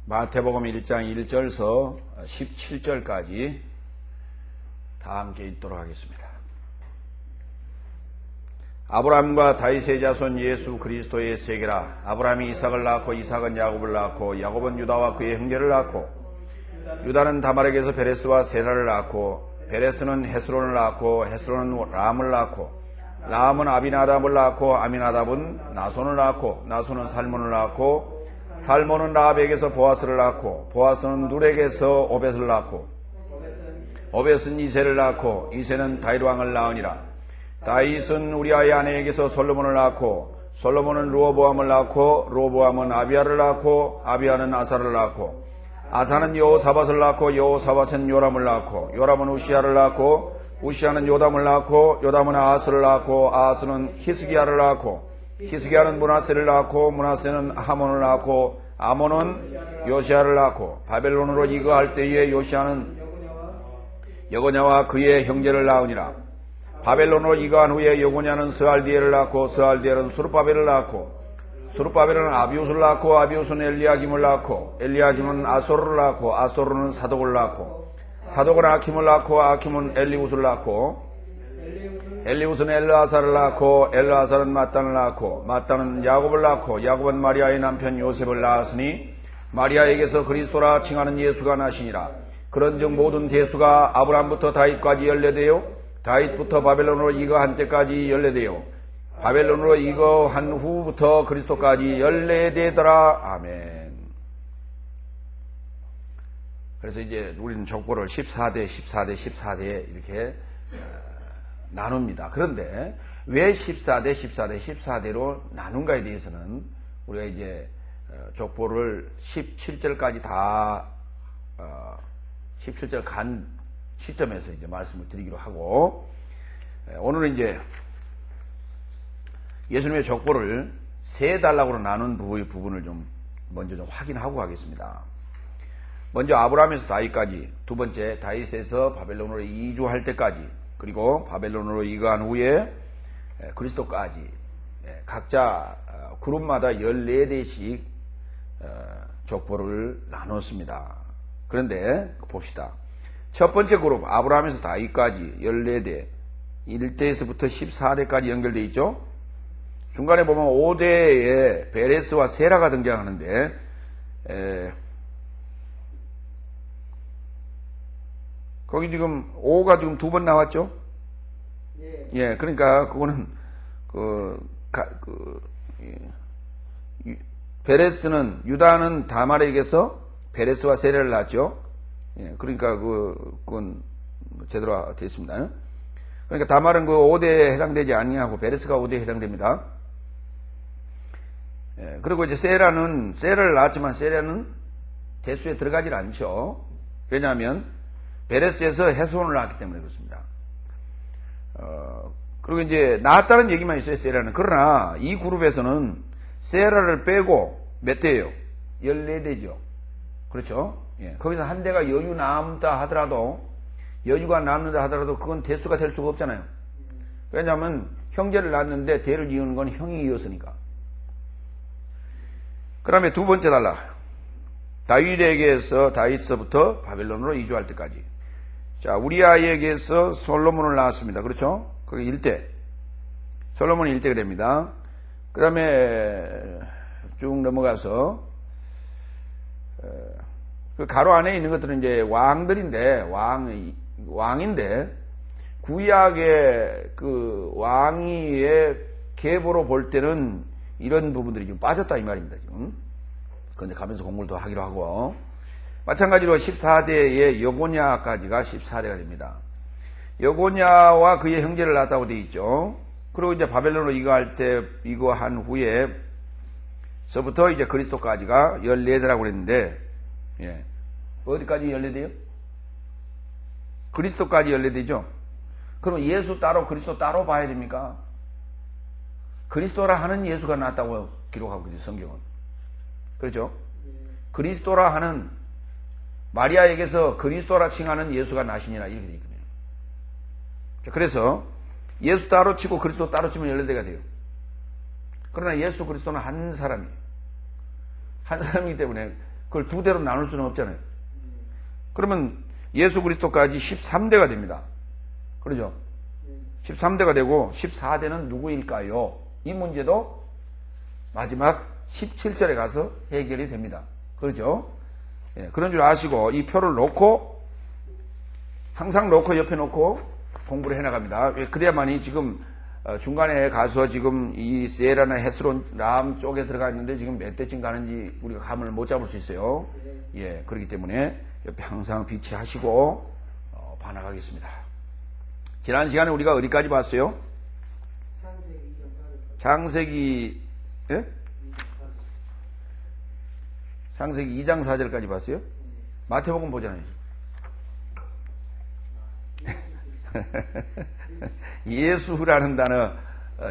마태복음 1장 1절서 17절까지 다 함께 읽도록 하겠습니다. 아브라함과 다윗의 자손 예수 그리스도의 세계라. 아브라함이 이삭을 낳고 이삭은 야곱을 낳고 야곱은 유다와 그의 형제를 낳고 유다는 다말에게서 베레스와 세라를 낳고 베레스는 헤스론을 낳고 헤스론은 람을 낳고 람은 아비나답을 낳고 아미나답은 나손을 낳고 나손은 살몬을 낳고 살몬은 라합에게서 보아스를 낳고 보아스는 눌에게서 오벳을 낳고 오벳은 이새를 낳고 이새는 다윗 왕을 낳으니라. 다윗은 우리아의 아내에게서 솔로몬을 낳고 솔로몬은 르호보암을 낳고 르호보암은 아비야를 낳고 아비야는 아사를 낳고 아사는 여호사밧을 낳고 여호사밧은 요람을 낳고 요람은 우시야를 낳고 우시야는 요담을 낳고 요담은 아하스를 낳고 아하스는 히스기야를 낳고 히스기야는 므낫세를 낳고 므낫세는 하몬을 낳고 아몬은 요시야를 낳고 바벨론으로 이거할 때에 요시야는 여고냐와 그의 형제를 낳으니라. 바벨론으로 이거한 후에 여고냐는 스알디엘을 낳고 스알디엘은 수르바벨을 낳고 수르바벨은 아비우스를 낳고 아비우스는 엘리야김을 낳고 엘리야김은 아소르를 낳고 아소르는 사독을 낳고 사독은 아킴을 낳고 아킴은 엘리우스를 낳고 엘리우스는 엘르아사를 낳고 엘르아사는 마단을 낳고 마단은 야곱을 낳고 야곱은 마리아의 남편 요셉을 낳았으니 마리아에게서 그리스도라 칭하는 예수가 나시니라. 그런즉 모든 대수가 아브라함부터 다윗까지 연례되어 다윗부터 바벨론으로 이거한 때까지 연례되어 바벨론으로 이거한 후부터 그리스도까지 연례되더라. 아멘. 그래서 이제 우리는 족보를 14대, 14대, 14대 이렇게 나눕니다. 그런데 왜 14대, 14대, 14대로 나눈가에 대해서는 우리가 이제 족보를 17절까지 다 17절 간 시점에서 이제 말씀을 드리기로 하고 오늘은 이제 예수님의 족보를 세 단락으로 나눈 부분을 좀 먼저 좀 확인하고 가겠습니다. 먼저 아브라함에서 다윗까지, 두 번째 다윗에서 바벨론으로 이주할 때까지, 그리고 바벨론으로 이거한 후에 그리스도까지 각자 그룹마다 14대씩 족보를 나눴습니다. 그런데 봅시다. 첫 번째 그룹 아브라함에서 다윗까지 14대, 1대에서부터 14대까지 연결되어 있죠. 중간에 보면 5대에 베레스와 세라가 등장하는데 거기 지금 5가 지금 2번 나왔죠? 예, 그러니까 그거는 베레스는 유다는 다말에게서 베레스와 세라를 낳았죠. 예, 그러니까 그건 제대로 되어 있습니다. 그러니까 다말은 그 5대에 해당되지 아니하고 베레스가 5대에 해당됩니다. 예, 그리고 이제 세라를 낳았지만 세라는 대수에 들어가질 않죠. 왜냐하면 베레스에서 헤스론을 낳았기 때문에 그렇습니다. 그리고 이제 낳았다는 얘기만 있어요, 세라는. 그러나 이 그룹에서는 세라를 빼고 몇 대예요? 14대죠. 그렇죠? 예, 거기서 한 대가 여유 남다 하더라도, 여유가 남는다 하더라도 그건 대수가 될 수가 없잖아요. 왜냐하면 형제를 낳았는데 대를 이루는 건 형이 이었으니까. 그 다음에 두 번째 단락. 다윗서부터 바벨론으로 이주할 때까지. 자, 우리아에게서 솔로몬을 낳았습니다. 그렇죠? 거기 1대. 솔로몬이 1대가 됩니다. 그 다음에 쭉 넘어가서, 그 가로 안에 있는 것들은 이제 왕들인데, 왕인데, 구약의 그 왕위의 계보로 볼 때는 이런 부분들이 좀 빠졌다 이 말입니다, 지금. 그런데 가면서 공부를 더 하기로 하고, 마찬가지로 14대의 여고냐까지가 14대가 됩니다. 여고냐와 그의 형제를 낳았다고 되어 있죠. 그리고 이제 바벨론으로 이거한 후에서부터 이제 그리스도까지가 14대라고 그랬는데, 예. 어디까지 14대요? 그리스도까지 14대죠? 그럼 예수 따로 그리스도 따로 봐야 됩니까? 그리스도라 하는 예수가 나왔다고 기록하고 있죠, 성경은. 그렇죠? 그리스도라 하는 마리아에게서 그리스도라 칭하는 예수가 나시니라 이렇게 되어 있거든요. 그래서 예수 따로 치고 그리스도 따로 치면 14대가 돼요. 그러나 예수 그리스도는 한 사람이에요. 한 사람이기 때문에 그걸 두 대로 나눌 수는 없잖아요. 그러면 예수 그리스도까지 13대가 됩니다. 그러죠? 13대가 되고 14대는 누구일까요? 이 문제도 마지막 17절에 가서 해결이 됩니다. 그렇죠? 예, 그런 줄 아시고 이 표를 놓고 항상 놓고 옆에 놓고 공부를 해나갑니다. 그래야만이 지금 중간에 가서 지금 이 세라나 헤스론 람 쪽에 들어가 있는데 지금 몇 대쯤 가는지 우리가 감을 못 잡을 수 있어요. 예, 그렇기 때문에 옆에 항상 비치하시고 반항하겠습니다. 지난 시간에 우리가 어디까지 봤어요? 창세기 예? 창세기 2장 4절까지 봤어요? 마태복음 보잖아요. 예수라는 단어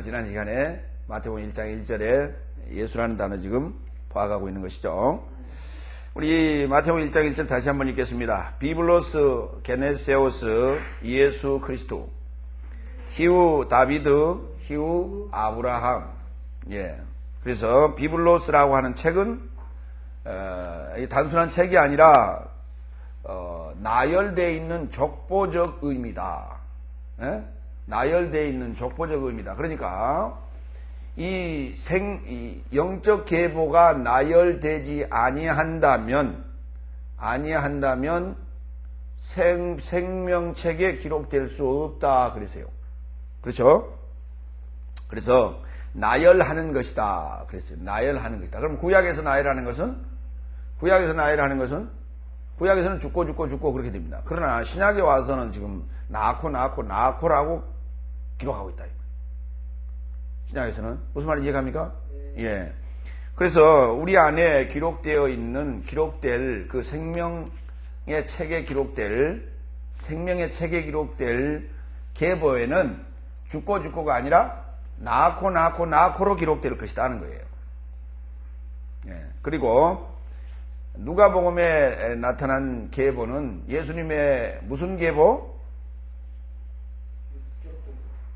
지난 시간에 마태복음 1장 1절에 예수라는 단어 지금 봐가고 있는 것이죠. 우리 마태복음 1장 1절 다시 한번 읽겠습니다. 비블로스 게네세오스 예수 그리스도 히우 다비드 히우 아브라함. 예. 그래서 비블로스라고 하는 책은 단순한 책이 아니라 나열되어 있는 족보적 의미다. 예? 나열되어 있는 족보적 의미다. 그러니까 이 영적 계보가 나열되지 아니한다면 생명책에 기록될 수 없다 그랬어요. 그렇죠? 그래서 나열하는 것이다 그랬어요. 나열하는 것이다. 그럼 구약에서 나열하는 것은 구약에서는 죽고 그렇게 됩니다. 그러나 신약에 와서는 지금 낳고라고 기록하고 있다. 신약에서는 무슨 말인지 이해갑니까? 예. 그래서 우리 안에 기록될 그 생명의 책에 기록될 계보에는 죽고가 아니라 낳고로 기록될 것이다 하는 거예요. 예. 그리고 누가복음에 나타난 계보는 예수님의 무슨 계보?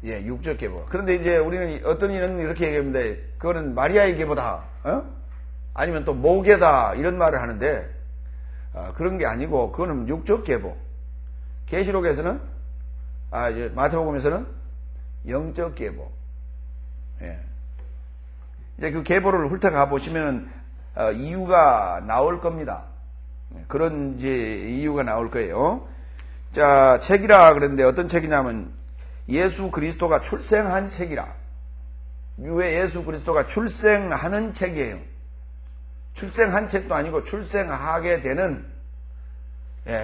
예, 육적 계보. 그런데 이제 우리는 어떤 이는 이렇게 얘기합니다. 그거는 마리아의 계보다, 아니면 또 모계다 이런 말을 하는데 그런 게 아니고 그거는 육적 계보. 계시록에서는 마태복음에서는 영적 계보. 예. 이제 그 계보를 훑어가 보시면은 이유가 나올 겁니다. 그런 이제 이유가 나올 거예요. 자, 책이라 그랬는데 어떤 책이냐면 예수 그리스도가 출생한 책이라. 왜 예수 그리스도가 출생하는 책이에요. 출생한 책도 아니고 출생하게 되는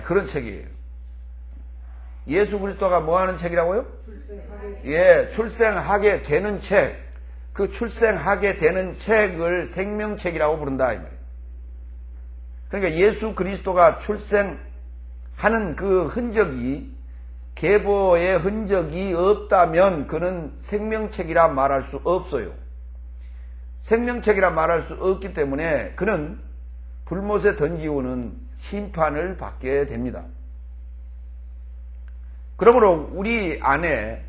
그런 책이에요. 예수 그리스도가 뭐 하는 책이라고요? 출생하게 되는 책. 그 출생하게 되는 책을 생명책이라고 부른다 이 말이에요. 그러니까 예수 그리스도가 출생하는 그 흔적이 계보의 흔적이 없다면 그는 생명책이라 말할 수 없어요. 생명책이라 말할 수 없기 때문에 그는 불못에 던지우는 심판을 받게 됩니다. 그러므로 우리 안에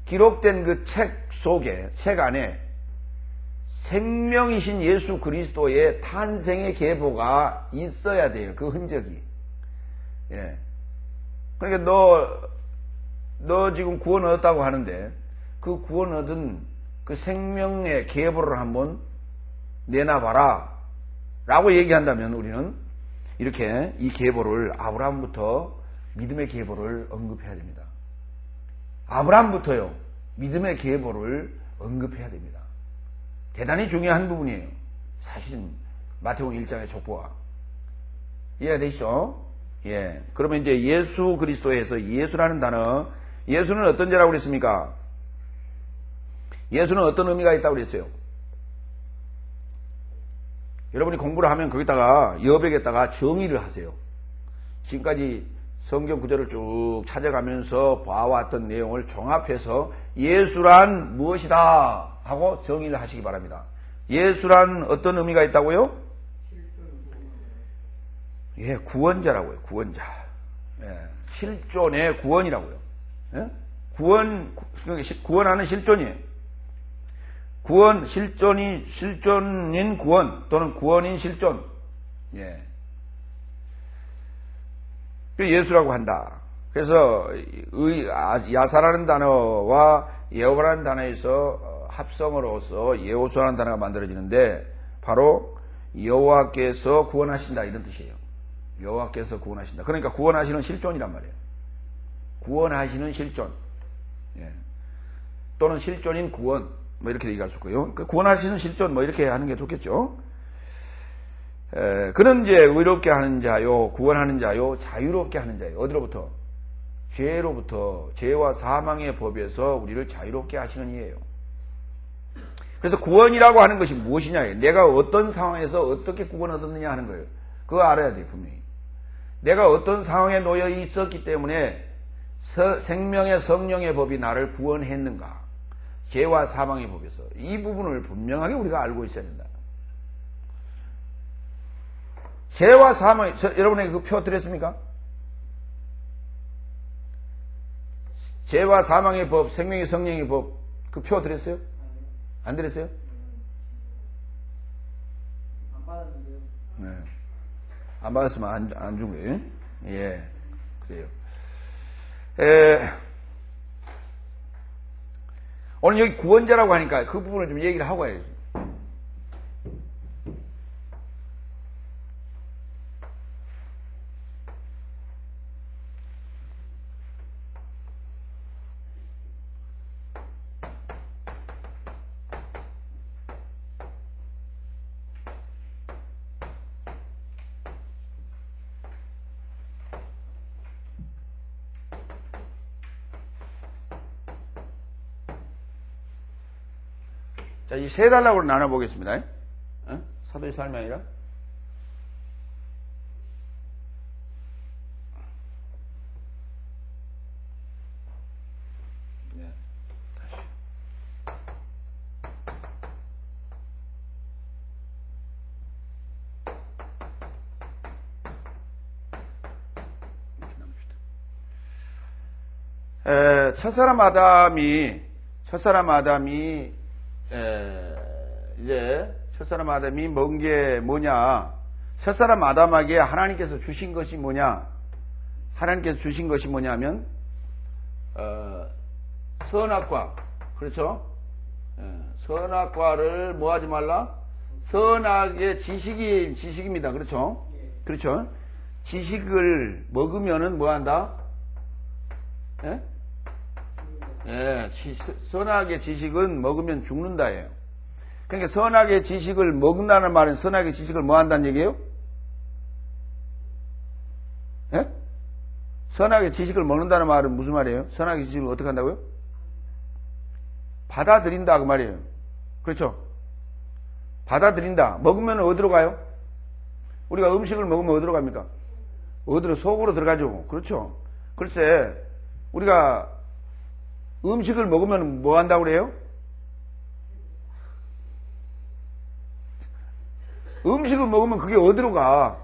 기록된 그 책 안에 생명이신 예수 그리스도의 탄생의 계보가 있어야 돼요. 그 흔적이. 예. 그러니까 너 지금 구원 얻었다고 하는데 그 구원 얻은 그 생명의 계보를 한번 내놔봐라 라고 얘기한다면 우리는 이렇게 이 계보를 아브라함부터 믿음의 계보를 언급해야 됩니다. 아브라함부터요. 믿음의 계보를 언급해야 됩니다. 대단히 중요한 부분이에요. 사실은 마태복음 1장의 족보가. 이해가 되시죠? 예. 그러면 이제 예수 그리스도에서 예수라는 단어, 예수는 어떤 자라고 그랬습니까? 예수는 어떤 의미가 있다고 그랬어요? 여러분이 공부를 하면 거기다가 여백에다가 정의를 하세요. 지금까지 성경 구절을 쭉 찾아가면서 봐왔던 내용을 종합해서 예수란 무엇이다 하고 정의를 하시기 바랍니다. 예수란 어떤 의미가 있다고요? 예, 구원자라고요. 구원자. 예, 실존의 구원이라고요. 예? 구원하는 실존이에요. 실존인 구원 또는 구원인 실존. 예. 예수라고 한다. 그래서 야사라는 단어와 여호와라는 단어에서 합성으로서 예호수라는 단어가 만들어지는데 바로 여호와께서 구원하신다 이런 뜻이에요. 여호와께서 구원하신다. 그러니까 구원하시는 실존이란 말이에요. 구원하시는 실존. 예. 또는 실존인 구원 뭐 이렇게 얘기할 수 있고요. 구원하시는 실존 뭐 이렇게 하는 게 좋겠죠. 그는 이제 의롭게 하는 자요, 구원하는 자요, 자유롭게 하는 자요. 어디로부터? 죄로부터, 죄와 사망의 법에서 우리를 자유롭게 하시는 이예요. 그래서 구원이라고 하는 것이 무엇이냐? 내가 어떤 상황에서 어떻게 구원을 얻느냐 하는 거예요. 그거 알아야 돼요, 분명히. 내가 어떤 상황에 놓여 있었기 때문에 생명의 성령의 법이 나를 구원했는가? 죄와 사망의 법에서. 이 부분을 분명하게 우리가 알고 있어야 된다. 죄와 사망, 여러분에게 그 표 드렸습니까? 죄와 사망의 법, 생명의 성령의 법, 그 표 드렸어요? 안 드렸어요? 안 받았는데요. 네. 안 받았으면 안 준 거예요? 예. 그래요. 오늘 여기 구원자라고 하니까 그 부분을 좀 얘기를 하고 와야지. 자, 이 세 단락으로 나눠보겠습니다. 사도의 삶이 아니라. 네, 다시. 이렇게 나눕시다. 첫사람 아담이 이제 첫사람 아담이 먹은 게 뭐냐? 첫사람 아담에게 하나님께서 주신 것이 뭐냐? 하나님께서 주신 것이 뭐냐면 선악과, 그렇죠? 선악과를 뭐 하지 말라? 선악의 지식입니다. 그렇죠? 그렇죠? 지식을 먹으면은 뭐 한다? 예? 예, 선악의 지식은 먹으면 죽는다예요. 그러니까 선악의 지식을 먹는다는 말은 선악의 지식을 뭐 한다는 얘기예요? 예? 선악의 지식을 먹는다는 말은 무슨 말이에요? 선악의 지식을 어떻게 한다고요? 받아들인다 그 말이에요. 그렇죠? 받아들인다. 먹으면 어디로 가요? 우리가 음식을 먹으면 어디로 갑니까? 어디로? 속으로 들어가죠. 그렇죠? 글쎄 우리가 음식을 먹으면 뭐 한다고 그래요? 음식을 먹으면 그게 어디로 가?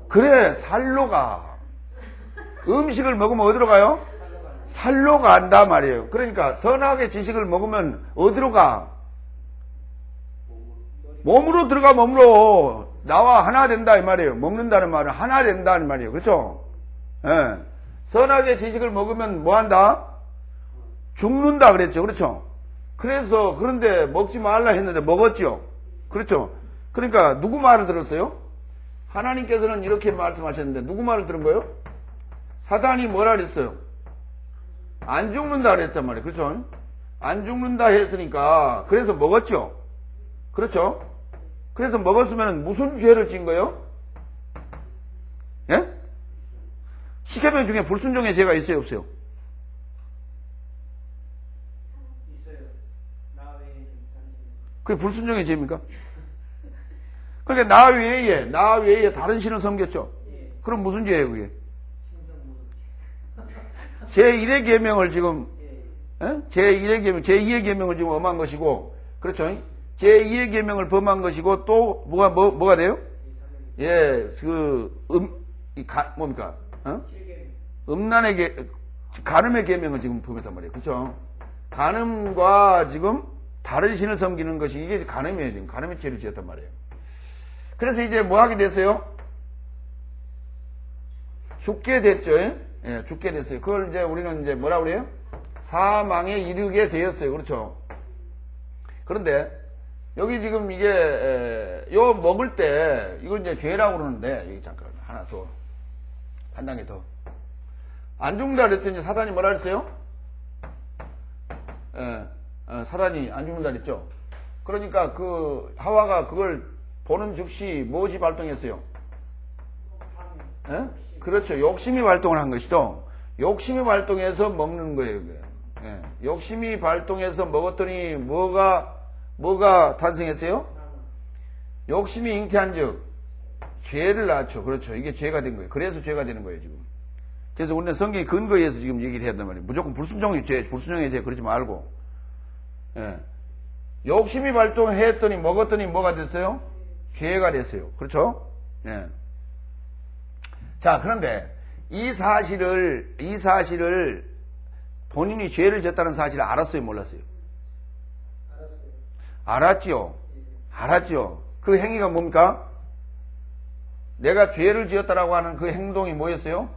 그래, 살로 가. 음식을 먹으면 어디로 가요? 살로 간다 말이에요. 그러니까 선악의 지식을 먹으면 어디로 가? 몸으로 들어가. 몸으로 나와 하나 된다 이 말이에요. 먹는다는 말은 하나 된다는 말이에요. 그렇죠? 예. 선악의 지식을 먹으면 뭐 한다? 죽는다 그랬죠. 그렇죠? 그래서 그런데 먹지 말라 했는데 먹었죠. 그렇죠? 그러니까 누구 말을 들었어요? 하나님께서는 이렇게 말씀하셨는데 누구 말을 들은 거예요? 사단이 뭐라 그랬어요? 안 죽는다 그랬단 말이에요. 그렇죠? 안 죽는다 했으니까 그래서 먹었죠. 그렇죠? 그래서 먹었으면 무슨 죄를 지은 거예요? 예? 십계명 중에 불순종의 죄가 있어요, 없어요? 있어요. 나 외에 다른 그게 불순종의 죄입니까? 그러니까 나 외에 다른 신을 섬겼죠. 예. 그럼 무슨 죄예요, 그게? 신성 모독. 제1의 계명을 지금 예. 제1의 계명, 제2의 계명을 지금 엄한 것이고, 그렇죠? 제2의 계명을 범한 것이고 또 뭐가 돼요? 예, 뭡니까? 음란의 간음의 계명을 지금 범했단 말이에요. 그렇죠? 간음과 지금 다른 신을 섬기는 것이 이게 간음이에요. 지금 간음의 죄를 지었단 말이에요. 그래서 이제 뭐 하게 됐어요? 죽게 됐죠. 예, 죽게 됐어요. 그걸 이제 우리는 이제 뭐라 그래요? 사망에 이르게 되었어요. 그렇죠. 그런데 여기 지금 이게 요 먹을 때 이걸 이제 죄라고 그러는데 여기 잠깐 하나 더 한 단계 더 안 죽는다 그랬더니 사단이 뭐라 그랬어요? 사단이 안 죽는다 그랬죠. 그러니까 그 하와가 그걸 보는 즉시 무엇이 발동했어요? 그렇죠. 욕심이 발동을 한 것이죠. 욕심이 발동해서 먹는 거예요. 욕심이 발동해서 먹었더니 뭐가 탄생했어요? 욕심이 잉태한즉 죄를 낳죠. 그렇죠. 이게 죄가 된 거예요. 그래서 죄가 되는 거예요, 지금. 그래서 우리는 성경의 근거에 의해서 지금 얘기를 해야 된단 말이에요. 무조건 불순종의 죄, 불순종의 죄 그러지 말고. 욕심이 발동했더니 먹었더니 뭐가 됐어요? 죄가 됐어요. 그렇죠? 자, 그런데 이 사실을 본인이 죄를 졌다는 사실을 알았어요, 몰랐어요? 알았지요. 알았죠. 그 행위가 뭡니까? 내가 죄를 지었다라고 하는 그 행동이 뭐였어요?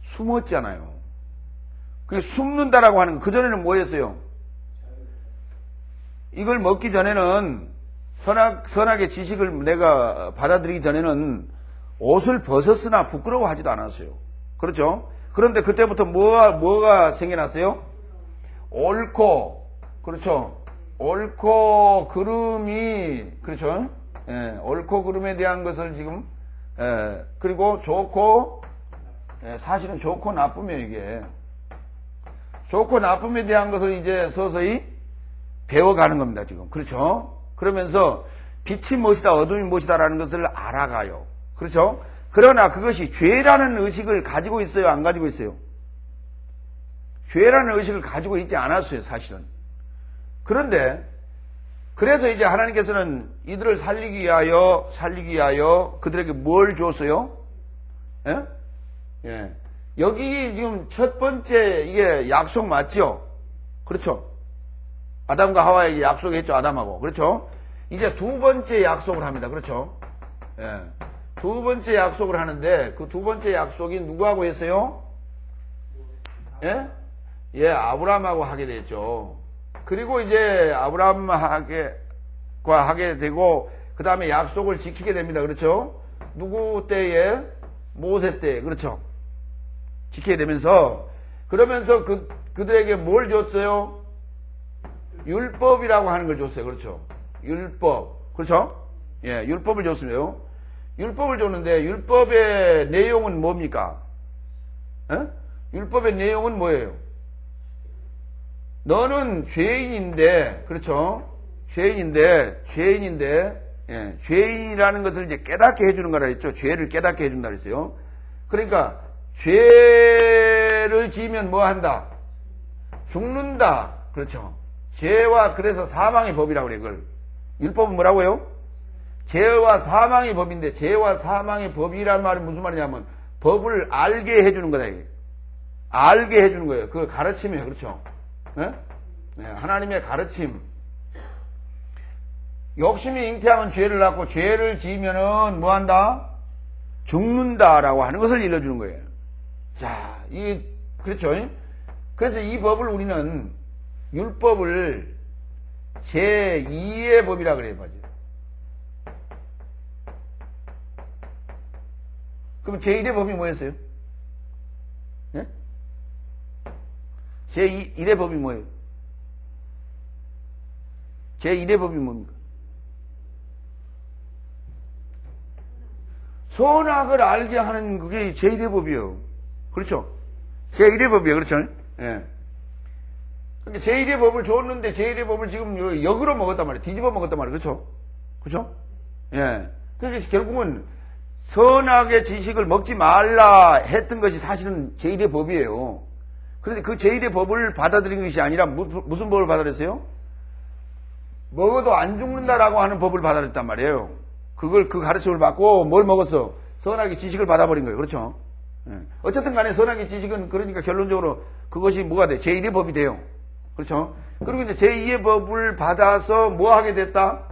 숨었잖아요. 그 숨는다라고 하는 그전에는 뭐였어요? 이걸 먹기 전에는 선악의 지식을 내가 받아들이기 전에는 옷을 벗었으나 부끄러워하지도 않았어요. 그렇죠? 그런데 그때부터 뭐가 생겨났어요? 옳고, 그렇죠? 옳고 그름이, 그렇죠? 옳고 그름에 대한 것을 지금, 그리고 좋고, 사실은 좋고 나쁨이에요, 이게. 좋고 나쁨에 대한 것을 이제 서서히 배워가는 겁니다, 지금. 그렇죠? 그러면서 빛이 무엇이다, 어둠이 무엇이다라는 것을 알아가요. 그렇죠? 그러나 그것이 죄라는 의식을 가지고 있어요, 안 가지고 있어요? 죄라는 의식을 가지고 있지 않았어요, 사실은. 그런데 그래서 이제 하나님께서는 이들을 살리기 위하여 그들에게 뭘 줬어요? 여기 지금 첫 번째 이게 약속 맞죠? 그렇죠? 아담과 하와에게 약속했죠, 아담하고. 그렇죠? 이제 두 번째 약속을 합니다. 그렇죠? 두 번째 약속을 하는데 그 두 번째 약속이 누구하고 했어요? 아브라함하고 하게 됐죠. 그리고 이제 아브라함과 하게 되고 그 다음에 약속을 지키게 됩니다. 그렇죠? 누구 때에? 모세 때. 그렇죠? 지키게 되면서 그러면서 그들에게 뭘 줬어요? 율법이라고 하는 걸 줬어요. 그렇죠? 율법. 그렇죠? 율법을 줬으며 율법을 줬는데 율법의 내용은 뭡니까? 율법의 내용은 뭐예요? 너는 죄인인데, 그렇죠? 죄인이라는 것을 이제 깨닫게 해주는 거라 했죠. 죄를 깨닫게 해준다 그랬어요. 그러니까, 죄를 지으면 뭐 한다? 죽는다. 그렇죠. 죄와 그래서 사망의 법이라고 그래요, 그걸. 율법은 뭐라고요? 죄와 사망의 법인데, 죄와 사망의 법이란 말은 무슨 말이냐면, 법을 알게 해주는 거다, 이게. 알게 해주는 거예요. 그걸 가르침이에요. 그렇죠. 하나님의 가르침. 욕심이 잉태하면 죄를 낳고 죄를 지으면은 뭐 한다? 죽는다라고 하는 것을 일러주는 거예요. 자, 그렇죠. 그래서 이 법을 우리는 율법을 제2의 법이라 그래요, 맞아요. 그럼 제1의 법이 뭐였어요? 제1의 법이 뭐예요? 제1의 법이 뭡니까? 선악을 알게 하는 그게 제1의 법이에요. 그렇죠? 제1의 법이에요. 그렇죠? 근데 제1의 법을 줬는데 제1의 법을 지금 역으로 먹었단 말이에요. 뒤집어 먹었단 말이에요. 그렇죠? 그렇죠? 그러니까 결국은 선악의 지식을 먹지 말라 했던 것이 사실은 제1의 법이에요. 그런데 그 제1의 법을 받아들인 것이 아니라 무슨 법을 받아들였어요? 먹어도 안 죽는다라고 하는 법을 받아들였단 말이에요. 그 가르침을 받고 뭘 먹었어? 선악의 지식을 받아버린 거예요. 그렇죠? 어쨌든 간에 선악의 지식은 그러니까 결론적으로 그것이 뭐가 돼? 제1의 법이 돼요. 그렇죠? 그리고 이제 제2의 법을 받아서 뭐 하게 됐다?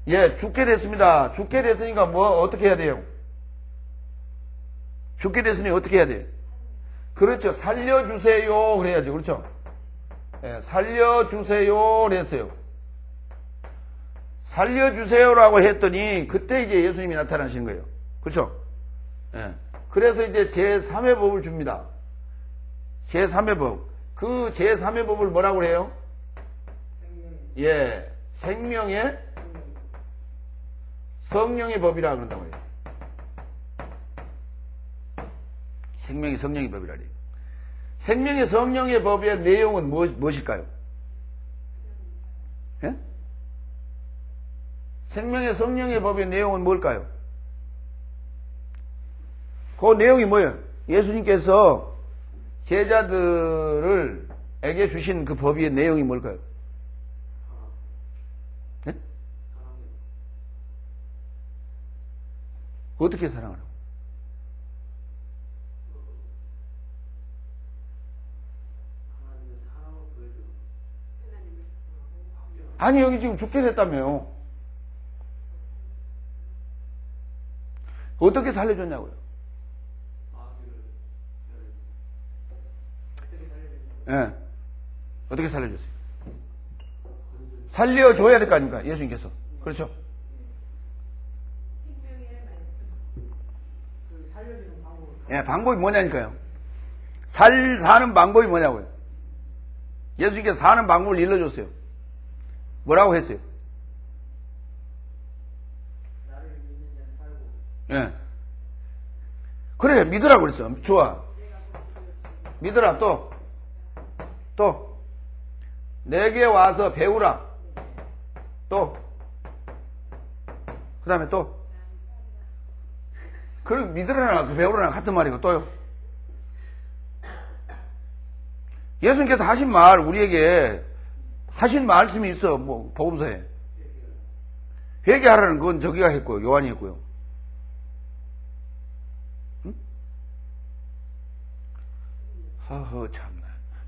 예, 죽게 됐습니다. 죽게 됐으니까 어떻게 해야 돼요? 죽게 됐으니 어떻게 해야 돼요? 그렇죠. 살려주세요. 그래야죠. 그렇죠. 예, 살려주세요. 그랬어요. 살려주세요라고 했더니 그때 이제 예수님이 나타나신 거예요. 그렇죠. 예. 그래서 이제 제3의 법을 줍니다. 제3의 법. 그 제3의 법을 뭐라고 해요? 예, 생명의 성령의 법이라 그런다고 해요. 생명의 성령의 법이라 그래요. 생명의 성령의 법의 내용은 무엇일까요? 예? 생명의 성령의 법의 내용은 뭘까요? 그 내용이 뭐예요? 예수님께서 제자들에게 주신 그 법의 내용이 뭘까요? 네? 어떻게 사랑하라고? 아니, 여기 지금 죽게 됐다며요. 어떻게 살려줬냐고요? 예. 어떻게 살려줬어요? 살려줘야 될 거 아닙니까? 예수님께서. 그렇죠? 예, 방법이 뭐냐니까요. 사는 방법이 뭐냐고요. 예수님께서 사는 방법을 일러줬어요. 뭐라고 했어요? 나를 믿는 자는 살고. 예. 그래, 믿으라고 그랬어. 좋아. 믿으라, 또. 내게 와서 배우라. 또. 그 다음에 또. 그럼 믿으라나, 배우라나 같은 말이고, 또요. 예수님께서 하신 말, 우리에게 하신 말씀이 있어, 복음서에. 회개하라는 건 저기가 했고요, 요한이 했고요. 응? 허허, 참나.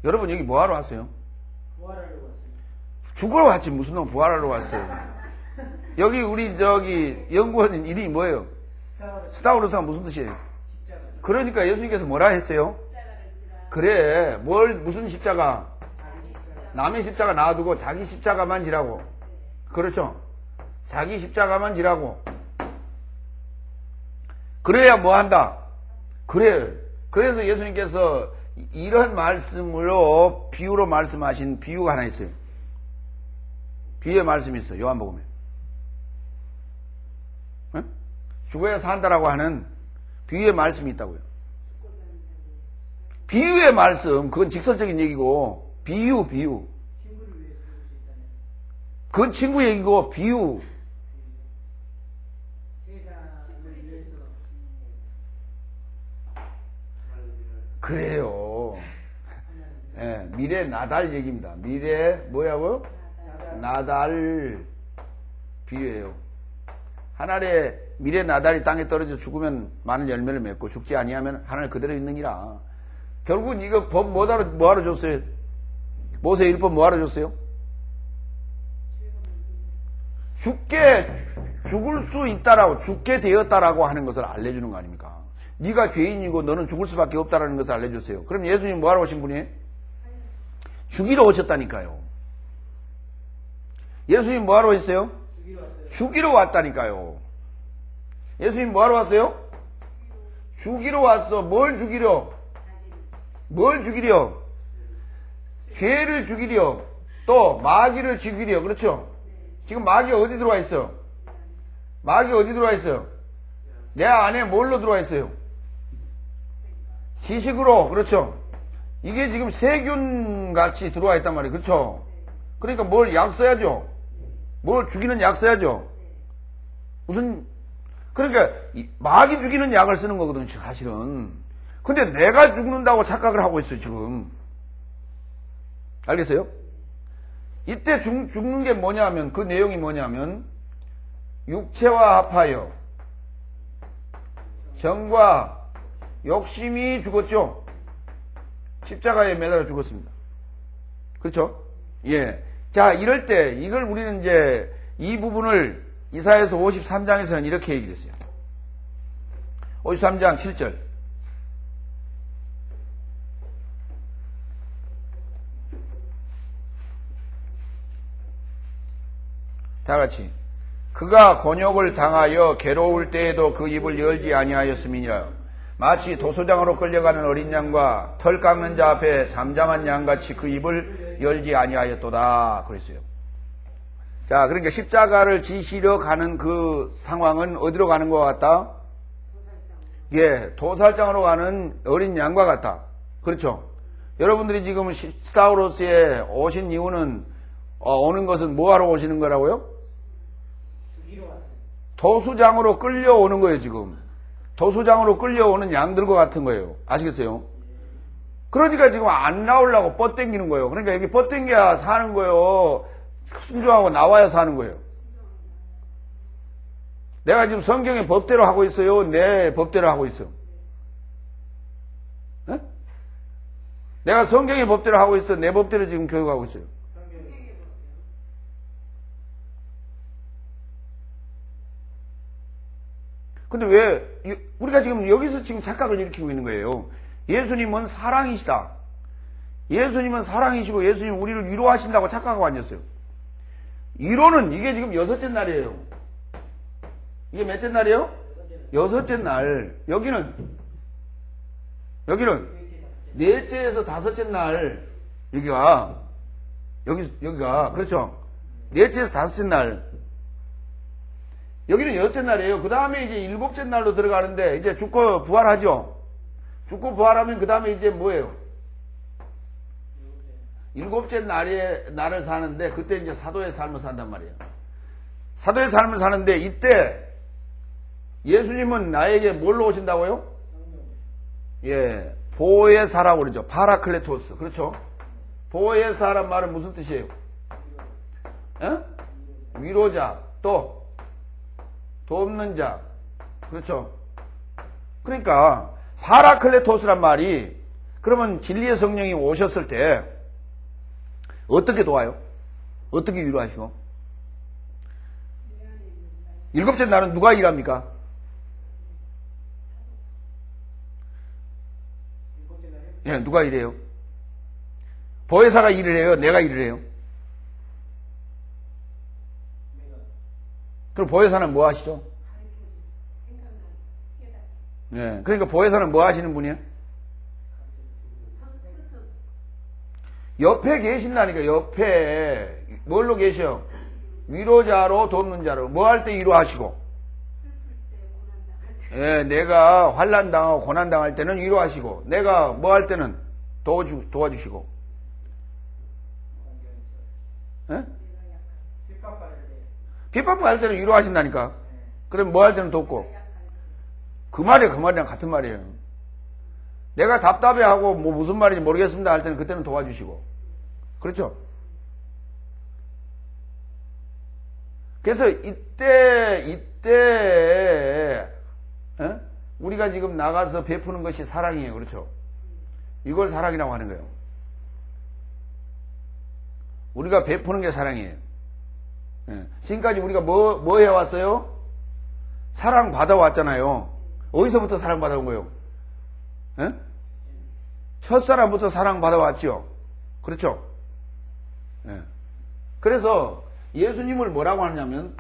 여러분, 여기 뭐하러 왔어요? 부활하려고 왔어요. 죽으러 왔지, 무슨 놈 부활하러 왔어요. 여기, 우리, 연구원 이름이 뭐예요? 스타우르스가 무슨 뜻이에요? 십자가. 그러니까 예수님께서 뭐라 했어요? 그래, 무슨 십자가? 남의 십자가 놔두고 자기 십자가만 지라고. 그렇죠? 자기 십자가만 지라고. 그래야 뭐 한다? 그래. 그래서 예수님께서 이런 말씀으로 비유로 말씀하신 비유가 하나 있어요. 비유의 말씀이 있어요. 요한복음에. 응? 죽어야 산다라고 하는 비유의 말씀이 있다고요. 비유의 말씀, 그건 직설적인 얘기고, 비유. 친구를 위해 죽을 수 있다면 그건 친구 얘기고, 비유. 세상을 위해서 그래요. 예, 미래 나달 얘기입니다. 미래 뭐야고요? 나달 비유예요. 하늘에 미래 나달이 땅에 떨어져 죽으면 많은 열매를 맺고 죽지 아니하면 하늘 그대로 있느니라. 결국은 이거 법 뭐하러 줬어요? 모세 율법 뭐하러 줬어요? 죽을 수 있다라고, 죽게 되었다라고 하는 것을 알려주는 거 아닙니까? 네가 죄인이고 너는 죽을 수밖에 없다라는 것을 알려줬어요. 그럼 예수님 뭐하러 오신 분이에요? 죽이러 오셨다니까요. 예수님 뭐하러 오셨어요? 죽이러 왔다니까요. 예수님 뭐하러 왔어요? 죽이러 왔어. 뭘 죽이려? 죄를 죽이려. 또 마귀를 죽이려. 그렇죠? 지금 마귀가 어디 들어와 있어? 마귀가 어디 들어와 있어요? 내 안에 뭘로 들어와 있어요? 지식으로. 그렇죠? 이게 지금 세균같이 들어와 있단 말이에요. 그렇죠? 그러니까 뭘 약 써야죠. 뭘 죽이는 약 써야죠. 그러니까 마귀 죽이는 약을 쓰는 거거든요, 사실은. 근데 내가 죽는다고 착각을 하고 있어요, 지금. 알겠어요? 이때 죽는 게 뭐냐면, 그 내용이 뭐냐면, 육체와 합하여 정과 욕심이 죽었죠. 십자가에 매달려 죽었습니다. 그렇죠? 예. 자, 이럴 때, 이걸 우리는 이제 이 부분을 이사야서 53장에서는 이렇게 얘기를 했어요. 53장 7절. 다 같이. 그가 곤욕을 당하여 괴로울 때에도 그 입을 열지 아니하였음이니라. 마치 도소장으로 끌려가는 어린 양과 털 깎는 자 앞에 잠잠한 양같이 그 입을 열지 아니하였도다. 그랬어요. 자, 그러니까 십자가를 지시러 가는 그 상황은 어디로 가는 것 같다? 예, 도살장으로 가는 어린 양과 같다. 그렇죠. 여러분들이 지금 스타우로스에 오신 이유는 오는 것은 뭐하러 오시는 거라고요? 죽이러 왔어요. 도수장으로 끌려오는 거예요. 지금 도수장으로 끌려오는 양들과 같은 거예요. 아시겠어요? 그러니까 지금 안 나오려고 뻗땡기는 거예요. 그러니까 여기 뻗땡겨야 사는 거예요. 순종하고 나와야 사는 거예요. 내가 지금 성경의 법대로 하고 있어요? 내 법대로 하고 있어? 네? 내가 성경의 법대로 하고 있어? 내 법대로 지금 교육하고 있어요? 근데 왜 우리가 지금 여기서 지금 착각을 일으키고 있는 거예요? 예수님은 사랑이시다. 예수님은 사랑이시고 예수님 우리를 위로하신다고 착각하고 앉았어요. 위로는 이게 지금 6째 날이에요. 이게 몇째 날이에요? 6째 날. 여기는 4째에서 5째 날. 여기가 그렇죠. 4째에서 5째 날. 여기는 6째 날이에요. 그 다음에 이제 7째 날로 들어가는데, 이제 죽고 부활하죠? 죽고 부활하면 그 다음에 이제 뭐예요? 7째 날을 사는데, 그때 이제 사도의 삶을 산단 말이에요. 사도의 삶을 사는데, 이때, 예수님은 나에게 뭘로 오신다고요? 예, 보혜사라고 그러죠. 파라클레토스. 그렇죠? 보혜사란 말은 무슨 뜻이에요? 위로자. 또, 돕는 자. 그렇죠? 그러니까 파라클레토스란 말이 그러면 진리의 성령이 오셨을 때 어떻게 도와요? 어떻게 위로하시고? 7째 날은 누가 일합니까? 7째 날이요? 예, 누가 일해요? 보혜사가 일을 해요? 내가 일을 해요? 그럼 보혜사는 뭐 하시죠? 예, 그러니까 보혜사는 뭐 하시는 분이에요? 옆에 계신다니까. 옆에 뭘로 계셔? 위로자로 돕는 자로. 뭐 할 때 위로하시고? 예, 내가 환난당하고 고난당할 때는 위로하시고, 내가 뭐 할 때는 도와주시고. 예? 핍박받을 때. 핍박받을 때는 위로하신다니까. 그럼 뭐 할 때는 돕고. 그 말이랑 같은 말이에요. 내가 답답해하고 뭐 무슨 말인지 모르겠습니다 할 때는 그때는 도와주시고. 그렇죠? 그래서 이때 우리가 지금 나가서 베푸는 것이 사랑이에요. 그렇죠? 이걸 사랑이라고 하는 거예요. 우리가 베푸는 게 사랑이에요. 지금까지 우리가 뭐 해왔어요? 사랑 받아왔잖아요. 어디서부터 사랑 받아온 거예요? 첫사람부터 사랑 받아왔죠. 그렇죠? 그래서 예수님을 뭐라고 하냐면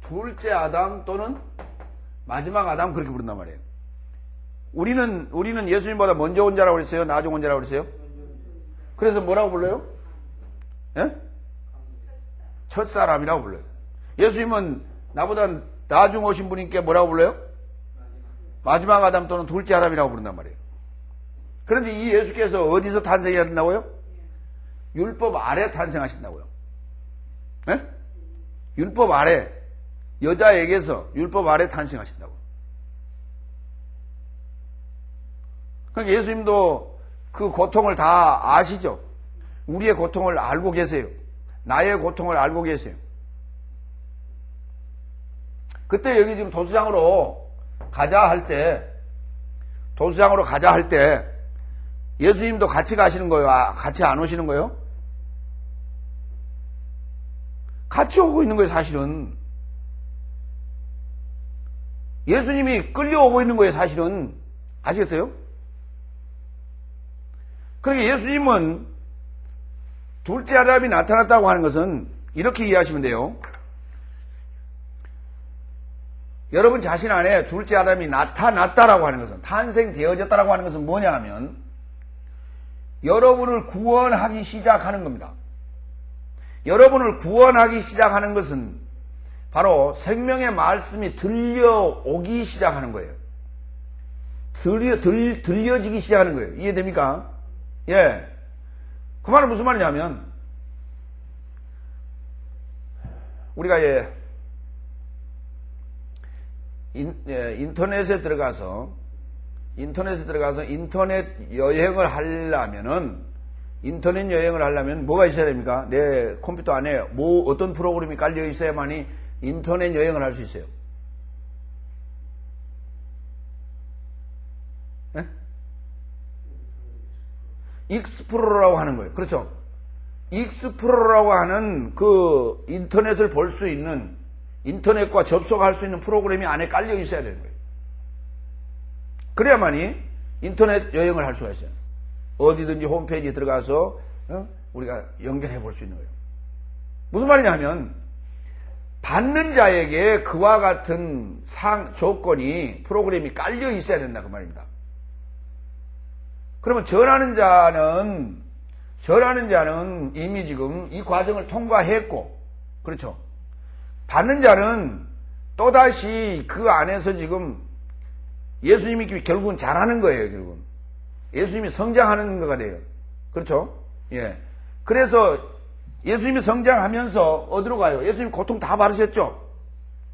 둘째 아담 또는 마지막 아담 그렇게 부른단 말이에요. 우리는 예수님보다 먼저 온 자라고 그랬어요? 나중 온 자라고 그랬어요? 그래서 뭐라고 불러요? 첫사람이라고 불러요. 예수님은 나보다 나중 오신 분께 뭐라고 불러요? 마지막 아담 또는 둘째 아담이라고 부른단 말이에요. 그런데 이 예수께서 어디서 탄생하신다고요? 율법 아래 탄생하신다고요. 율법 아래, 여자에게서 율법 아래 탄생하신다고. 그러니까 예수님도 그 고통을 다 아시죠? 우리의 고통을 알고 계세요. 나의 고통을 알고 계세요. 그때 여기 지금 도수장으로 가자 할 때 예수님도 같이 가시는 거예요? 같이 안 오시는 거예요? 같이 오고 있는 거예요, 사실은. 예수님이 끌려오고 있는 거예요, 사실은. 아시겠어요? 그러니까 예수님은 둘째 아담이 나타났다고 하는 것은 이렇게 이해하시면 돼요. 여러분 자신 안에 둘째 아담이 나타났다라고 하는 것은, 탄생되어졌다라고 하는 것은 뭐냐 하면 여러분을 구원하기 시작하는 겁니다. 여러분을 구원하기 시작하는 것은 바로 생명의 말씀이 들려오기 시작하는 거예요. 들려지기 시작하는 거예요. 이해됩니까? 예. 그 말은 무슨 말이냐면, 우리가 인터넷에 들어가서 인터넷 여행을 하려면 뭐가 있어야 됩니까? 내 컴퓨터 안에 어떤 프로그램이 깔려 있어야만이 인터넷 여행을 할 수 있어요. 네? 익스플로러라고 하는 거예요. 그렇죠? 익스플로러라고 하는 그 인터넷을 볼 수 있는, 인터넷과 접속할 수 있는 프로그램이 안에 깔려 있어야 되는 거예요. 그래야만이 인터넷 여행을 할 수가 있어요. 어디든지 홈페이지에 들어가서 우리가 연결해 볼 수 있는 거예요. 무슨 말이냐 하면, 받는 자에게 그와 같은 조건이, 프로그램이 깔려 있어야 된다 그 말입니다. 그러면 전하는 자는 이미 지금 이 과정을 통과했고, 그렇죠? 받는 자는 또다시 그 안에서 지금 예수님이 결국은 잘하는 거예요, 결국은. 예수님이 성장하는 거가 돼요. 그렇죠? 예. 그래서 예수님이 성장하면서 어디로 가요? 예수님 고통 다 받으셨죠?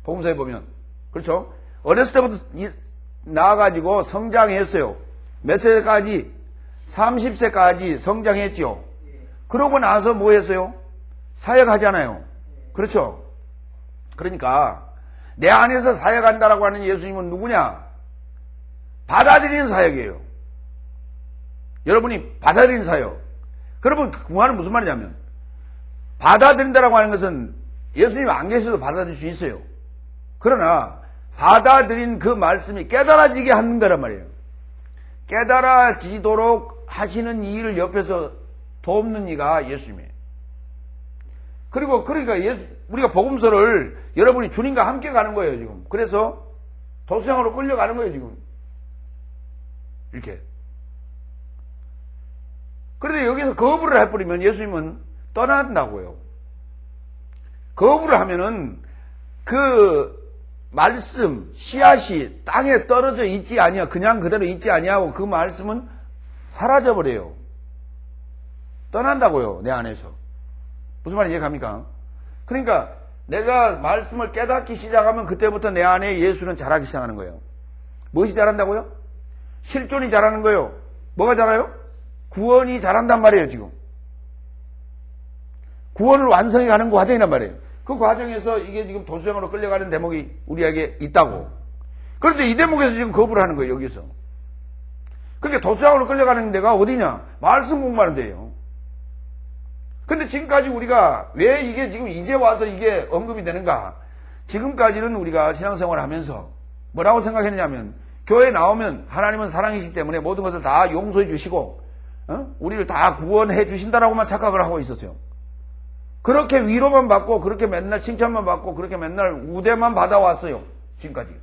복음서에 보면. 그렇죠? 어렸을 때부터 나와가지고 성장했어요. 몇 세까지? 30세까지 성장했죠. 그러고 나서 뭐 했어요? 사역하잖아요. 그렇죠? 그러니까 내 안에서 사역한다라고 하는 예수님은 누구냐? 받아들이는 사역이에요. 여러분이 받아들이는 사역. 그러면 그 말은 무슨 말이냐면, 받아들인다라고 하는 것은 예수님 안 계셔도 받아들일 수 있어요. 그러나 받아들인 그 말씀이 깨달아지게 하는 거란 말이에요. 깨달아지도록 하시는 이 일을 옆에서 돕는 이가 예수님이에요. 그러니까 우리가 복음서를 여러분이 주님과 함께 가는 거예요, 지금. 그래서 도수장으로 끌려가는 거예요, 지금. 이렇게. 그런데 여기서 거부를 해버리면 예수님은 떠난다고요. 거부를 하면은 그 말씀, 씨앗이 땅에 떨어져 있지 아니야, 그냥 그대로 있지 아니하고 그 말씀은 사라져버려요. 떠난다고요, 내 안에서. 무슨 말인지 이해갑니까? 그러니까 내가 말씀을 깨닫기 시작하면 그때부터 내 안에 예수는 자라기 시작하는 거예요. 무엇이 자란다고요? 실존이 자라는 거예요. 뭐가 자라요? 구원이 자란단 말이에요, 지금. 구원을 완성해 가는 과정이란 말이에요. 그 과정에서 이게 지금 도수장으로 끌려가는 대목이 우리에게 있다고. 그런데 이 대목에서 지금 거부를 하는 거예요, 여기서. 그러니까 도수장으로 끌려가는 데가 어디냐? 말씀 공부하는 데예요. 근데 지금까지 우리가 왜 이게 지금 이제 와서 이게 언급이 되는가? 지금까지는 우리가 신앙생활을 하면서 뭐라고 생각했냐면, 교회에 나오면 하나님은 사랑이시기 때문에 모든 것을 다 용서해 주시고 우리를 다 구원해 주신다라고만 착각을 하고 있었어요. 그렇게 위로만 받고, 그렇게 맨날 칭찬만 받고, 그렇게 맨날 우대만 받아왔어요, 지금까지.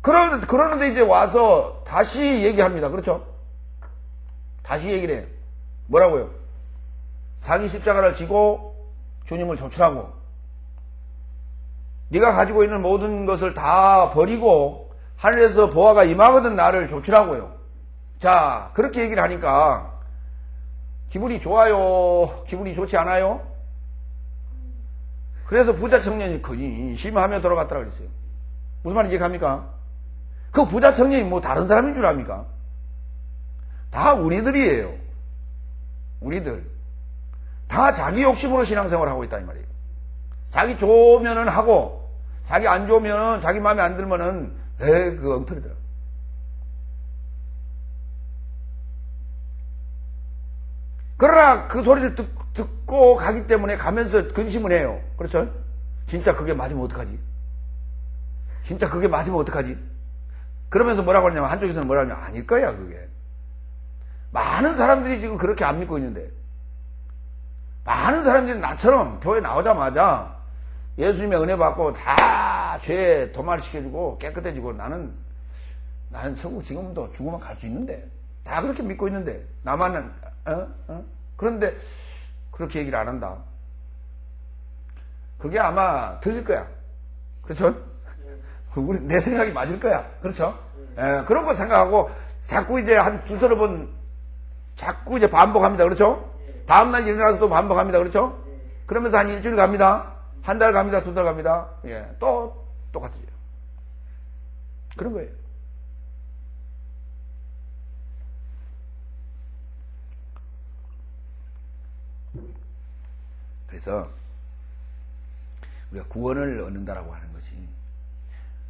그러는데 이제 와서 다시 얘기합니다. 그렇죠? 다시 얘기를 해요. 뭐라고요? 자기 십자가를 지고 주님을 조출하고, 네가 가지고 있는 모든 것을 다 버리고 하늘에서 보아가 임하거든 나를 조출하고요. 자, 그렇게 얘기를 하니까 기분이 좋아요? 기분이 좋지 않아요? 그래서 부자 청년이 근심하며 돌아갔다고 그랬어요. 무슨 말인지 이해갑니까? 그 부자 청년이 뭐 다른 사람인 줄 압니까? 다 우리들이에요. 우리들. 다 자기 욕심으로 신앙생활을 하고 있다 이 말이에요. 자기 좋으면은 하고, 자기 안 좋으면은, 자기 마음에 안 들면은 그거 엉터리더라. 그러나 그 소리를 듣고 가기 때문에 가면서 근심을 해요. 그렇죠? 진짜 그게 맞으면 어떡하지? 진짜 그게 맞으면 어떡하지? 그러면서 뭐라고 하냐면 한쪽에서는 뭐라고 하냐면 아닐 거야 그게. 많은 사람들이 지금 그렇게 안 믿고 있는데 많은 사람들이 나처럼 교회 나오자마자 예수님의 은혜 받고 다 죄 도말시켜주고 깨끗해지고 나는 천국 지금도 죽으면 갈 수 있는데 다 그렇게 믿고 있는데 나만은 그런데 그렇게 얘기를 안 한다. 그게 아마 틀릴 거야. 그렇죠? 내 생각이 맞을 거야. 그렇죠? 그런 거 생각하고 자꾸 이제 한 두서너 번 자꾸 이제 반복합니다. 그렇죠? 다음날 일어나서 또 반복합니다. 그렇죠? 그러면서 한 일주일 갑니다. 한 달 갑니다. 두 달 갑니다. 예, 또 똑같아요. 그런 거예요. 그래서 우리가 구원을 얻는다라고 하는 것이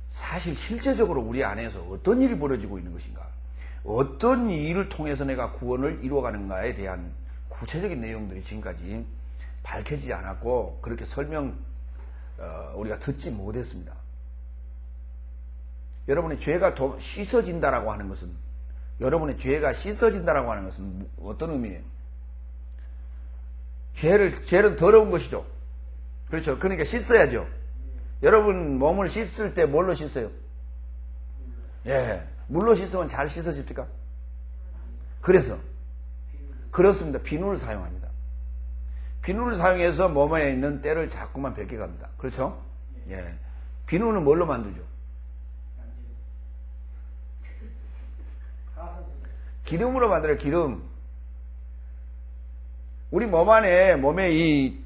사실 실제적으로 우리 안에서 어떤 일이 벌어지고 있는 것인가, 어떤 일을 통해서 내가 구원을 이루어가는가에 대한 구체적인 내용들이 지금까지 밝혀지지 않았고 그렇게 우리가 듣지 못했습니다. 여러분의 죄가 씻어진다라고 하는 것은 여러분의 죄가 씻어진다라고 하는 것은 어떤 의미예요? 죄는 더러운 것이죠. 그렇죠. 그러니까 씻어야죠. 여러분 몸을 씻을 때 뭘로 씻어요? 예, 물로 씻으면 잘 씻어집니까? 그렇습니다. 비누를 사용합니다. 비누를 사용해서 몸에 있는 때를 자꾸만 벗겨갑니다. 그렇죠? 예, 비누는 뭘로 만들죠? 기름으로 만들어요. 기름. 우리 몸에 이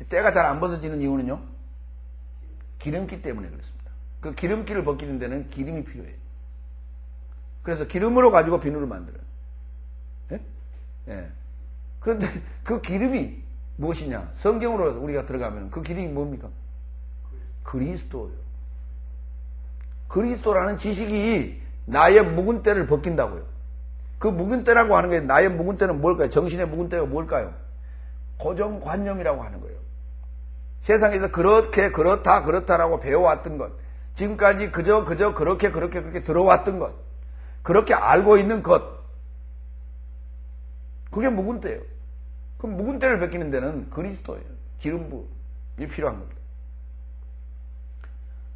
때가 잘 안 벗어지는 이유는요? 기름기 때문에 그렇습니다. 그 기름기를 벗기는 데는 기름이 필요해요. 그래서 기름으로 가지고 비누를 만들어요. 예? 예. 그런데 그 기름이 무엇이냐? 성경으로 우리가 들어가면 그 기름이 뭡니까? 그리스도예요. 그리스도라는 지식이 나의 묵은 때를 벗긴다고요. 그 묵은 때라고 하는 게 나의 묵은 때는 뭘까요? 정신의 묵은 때가 뭘까요? 고정관념이라고 하는 거예요. 세상에서 그렇다라고 배워왔던 것, 지금까지 그저 그렇게 들어왔던 것, 그렇게 알고 있는 것, 그게 묵은 때예요. 그 묵은 때를 벗기는 데는 그리스도예요. 기름부이 필요한 겁니다.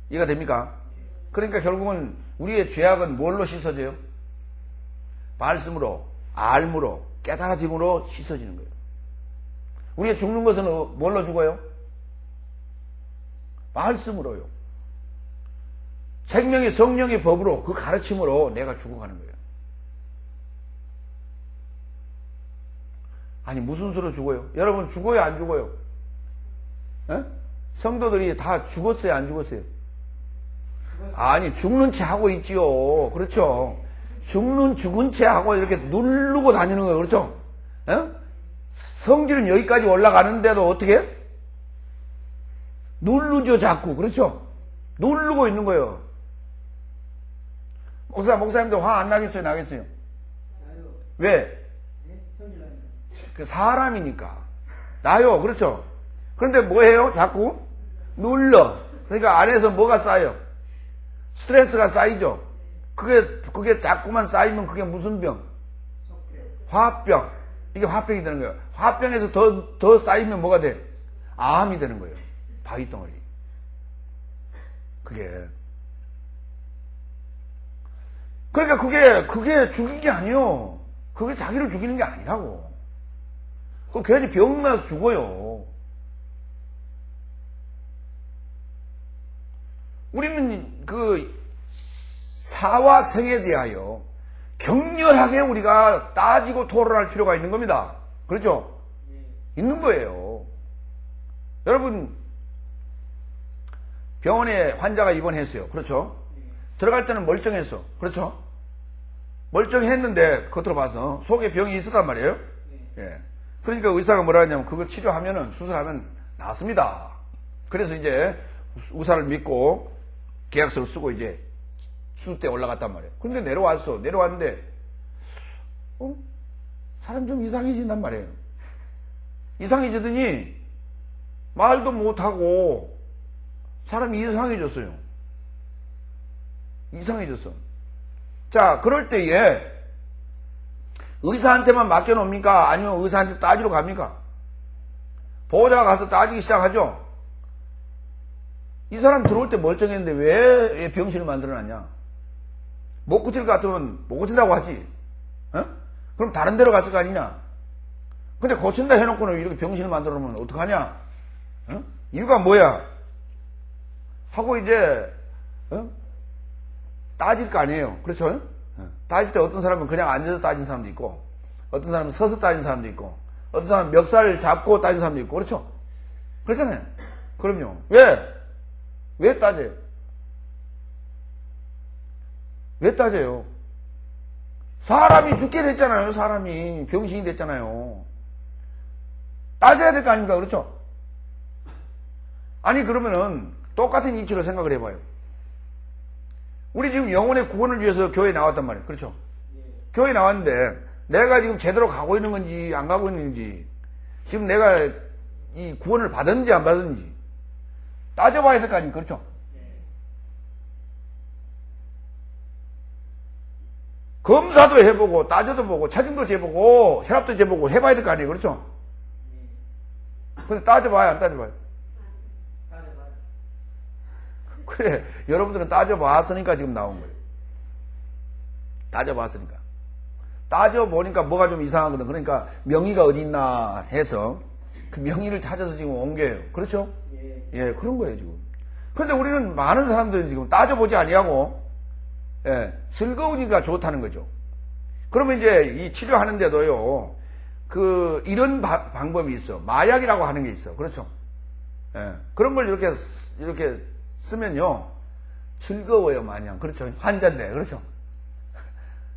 이해가 됩니까? 그러니까 결국은 우리의 죄악은 뭘로 씻어져요? 말씀으로, 알므로, 깨달아짐으로 씻어지는 거예요. 우리가 죽는 것은 뭘로 죽어요? 말씀으로요. 생명의 성령의 법으로, 그 가르침으로 내가 죽어가는 거예요. 아니 무슨 수로 죽어요? 여러분 죽어요 안 죽어요? 에? 성도들이 다 죽었어요 안 죽었어요? 아니 죽는 채 하고 있지요. 그렇죠? 죽은 채 하고 이렇게 누르고 다니는 거예요. 그렇죠? 에? 성질은 여기까지 올라가는데도 어떻게? 누르죠 자꾸. 그렇죠? 누르고 있는 거예요. 목사님도 화 안 나겠어요? 나겠어요? 왜? 그 사람이니까. 나요. 그렇죠? 그런데 뭐 해요? 자꾸 눌러. 그러니까 안에서 뭐가 쌓여? 스트레스가 쌓이죠? 그게 자꾸만 쌓이면 그게 무슨 병? 화병. 이게 화병이 되는 거예요. 화병에서 더 쌓이면 뭐가 돼? 암이 되는 거예요. 바위덩어리. 그러니까 그게 죽인 게 아니요. 그게 자기를 죽이는 게 아니라고. 그 괜히 병나서 죽어요. 우리는 그 사와 생에 대하여 격렬하게 우리가 따지고 토론할 필요가 있는 겁니다. 그렇죠? 있는 거예요. 여러분 병원에 환자가 입원했어요. 그렇죠? 들어갈 때는 멀쩡했어. 그렇죠? 멀쩡했는데 겉으로 봐서 속에 병이 있었단 말이에요. 예. 그러니까 의사가 뭐라 하냐면 그걸 치료하면은 수술하면 낫습니다. 그래서 이제 의사를 믿고 계약서를 쓰고 이제 수술대에 올라갔단 말이에요. 그런데 내려왔는데 사람 좀 이상해진단 말이에요. 이상해지더니 말도 못하고 사람이 이상해졌어요. 이상해졌어. 자, 그럴 때에 의사한테만 맡겨놓습니까? 아니면 의사한테 따지러 갑니까? 보호자가 가서 따지기 시작하죠. 이 사람 들어올 때 멀쩡했는데 왜 병실을 만들어놨냐? 못 고칠 것 같으면 못 고친다고 하지. 어? 그럼 다른 데로 갔을 거 아니냐? 근데 고친다 해놓고는 이렇게 병실을 만들어 놓으면 어떡하냐? 어? 이유가 뭐야? 하고 이제 따질 거 아니에요. 그렇죠? 따질 때 어떤 사람은 그냥 앉아서 따진 사람도 있고, 어떤 사람은 서서 따진 사람도 있고, 어떤 사람은 멱살 잡고 따진 사람도 있고, 그렇죠? 그렇잖아요. 그럼요. 왜 따져요? 왜 따져요? 사람이 죽게 됐잖아요. 사람이 병신이 됐잖아요. 따져야 될 거 아닙니까? 그렇죠? 아니 그러면은 똑같은 이치로 생각을 해봐요. 우리 지금 영혼의 구원을 위해서 교회에 나왔단 말이에요. 그렇죠? 교회에 나왔는데 내가 지금 제대로 가고 있는 건지 안 가고 있는지, 지금 내가 이 구원을 받았는지 안 받았는지 따져봐야 될 거 아닙니까? 그렇죠? 검사도 해보고 따져도 보고 체중도 재보고 혈압도 재보고 해봐야 될 거 아니에요. 그렇죠? 근데 따져봐요 안 따져봐요? 그래, 여러분들은 따져봤으니까 지금 나온 거예요. 따져봤으니까. 따져보니까 뭐가 좀 이상하거든. 그러니까 명의가 어디 있나 해서 그 명의를 찾아서 지금 옮겨요. 그렇죠? 예, 그런 거예요 지금. 그런데 우리는 많은 사람들은 지금 따져보지 아니하고 즐거우니까 좋다는 거죠. 그러면 이제 이 치료하는데도요, 이런 방법이 있어. 마약이라고 하는 게 있어. 그렇죠? 그런 걸 이렇게 쓰면요, 즐거워요, 마냥. 그렇죠? 환자인데, 그렇죠?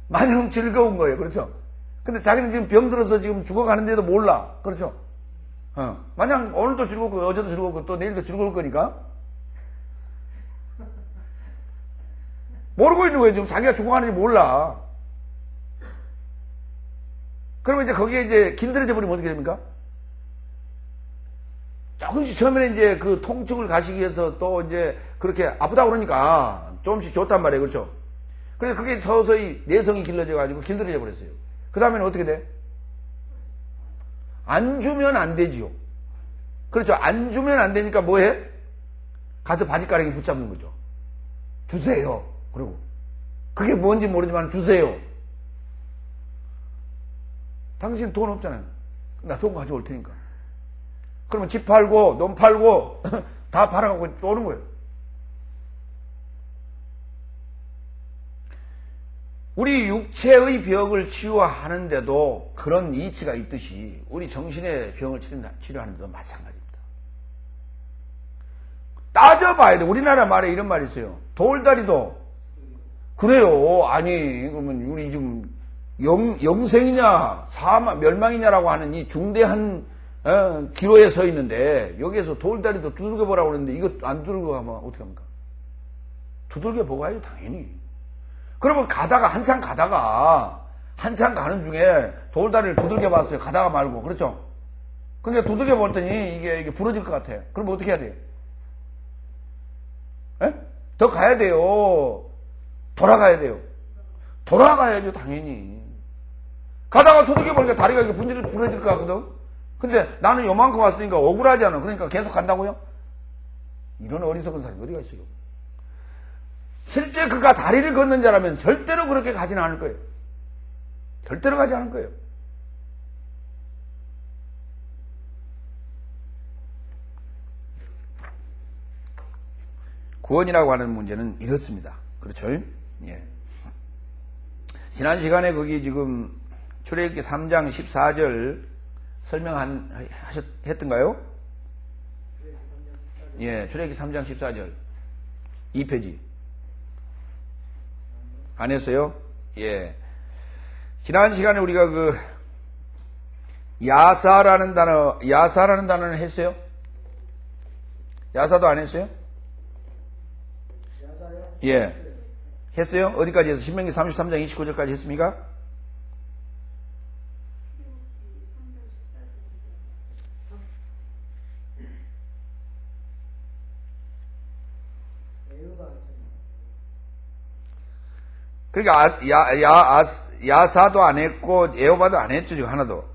마냥 즐거운 거예요. 그렇죠? 근데 자기는 지금 병들어서 지금 죽어가는데도 몰라. 그렇죠? 마냥 오늘도 즐겁고, 어제도 즐겁고, 또 내일도 즐거울 거니까. 모르고 있는 거예요. 지금 자기가 죽어가는지 몰라. 그러면 이제 거기에 이제 길들여져 버리면 어떻게 됩니까? 조금씩 처음에는 이제 그 통증을 가시기 위해서 또 이제 그렇게 아프다고 그러니까 조금씩 좋단 말이에요. 그렇죠? 그래서 그게 서서히 내성이 길러져 가지고 길들여져 버렸어요. 그 다음에는 어떻게 돼? 안 주면 안 되지요. 그렇죠? 안 주면 안 되니까 뭐 해? 가서 바지가랑이 붙잡는 거죠. 주세요. 그리고 그게 뭔지 모르지만 주세요. 당신 돈 없잖아요. 나 돈 가져올 테니까. 그러면 집 팔고 논 팔고 다 팔아가고 또 오는 거예요. 우리 육체의 병을 치유하는데도 그런 이치가 있듯이 우리 정신의 병을 치료하는데도 마찬가지입니다. 따져봐야 돼. 우리나라 말에 이런 말이 있어요. 돌다리도 그래요. 아니 그러면 우리 지금 영생이냐 멸망이냐라고 하는 이 중대한 기로에 서 있는데 여기에서 돌다리도 두들겨 보라고 그러는데 이거 안 두들겨 가면 어떻게 합니까? 두들겨 보가요 당연히. 그러면 한참 가는 중에 돌다리를 두들겨 봤어요. 가다가 말고. 그렇죠? 근데 두들겨 봤더니 이게 부러질 것 같아. 그럼 어떻게 해야 돼요? 더 가야 돼요. 돌아가야 돼요. 돌아가야죠 당연히. 가다가 두들겨 보니까 다리가 이렇게 부러질 것 같거든. 근데 나는 요만큼 왔으니까 억울하지 않아. 그러니까 계속 간다고요? 이런 어리석은 사람이 어디가 있어요? 실제 그가 다리를 걷는 자라면 절대로 그렇게 가지는 않을 거예요. 절대로 가지 않을 거예요. 구원이라고 하는 문제는 이렇습니다. 그렇죠? 예. 지난 시간에 거기 지금 출애굽기 3장 14절 했던가요? 예, 출애굽기 3장 14절 2페이지 안 했어요? 예. 지난 시간에 우리가 야사라는 단어는 했어요? 야사도 안 했어요? 예. 했어요? 어디까지 해서? 신명기 33장 29절까지 했습니까? 그러니까 야사도 안 했고 여호와도 안 했죠 지금 하나도.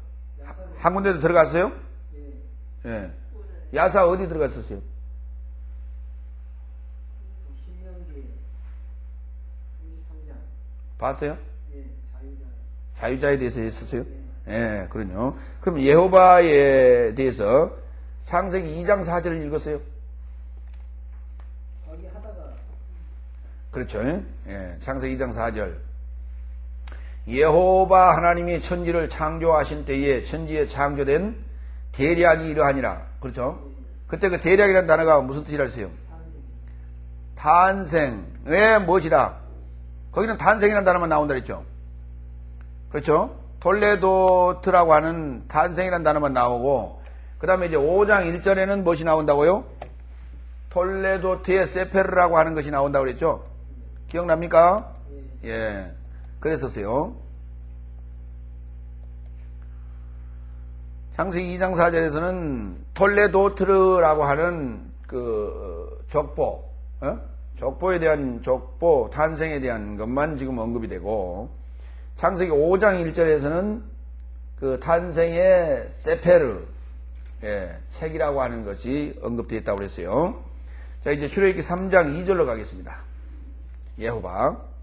한 군데도 들어갔어요? 예. 예. 야사 어디 들어갔었어요? 신명기 33장. 봤어요? 예. 자유자. 자유자에 대해서 했었어요? 예, 그럼요. 그럼 예호바에 대해서 창세기 2장 4절을 읽었어요? 거기 하다가 그렇죠. 예, 창세기 2장 4절. 예호바 하나님이 천지를 창조하신 때에 천지에 창조된 대략이 이러하니라. 그렇죠? 그때 그 대략이라는 단어가 무슨 뜻이라 했어요? 탄생의 무엇이라? 거기는 탄생이라는 단어만 나온다 그랬죠? 그렇죠? 톨레도트라고 하는 탄생이라는 단어만 나오고, 그 다음에 이제 5장 1절에는 무엇이 나온다고요? 톨레도트의 세페르라고 하는 것이 나온다고 그랬죠? 기억납니까? 예. 그랬었어요. 창세기 2장 4절에서는 톨레도트라고 하는 그 족보, 족보에 대한 족보, 탄생에 대한 것만 지금 언급이 되고, 창세기 5장 1절에서는 그 탄생의 세페르, 예, 책이라고 하는 것이 언급되어 있다고 그랬어요. 자, 이제 출애굽기 3장 2절로 가겠습니다. 예호바.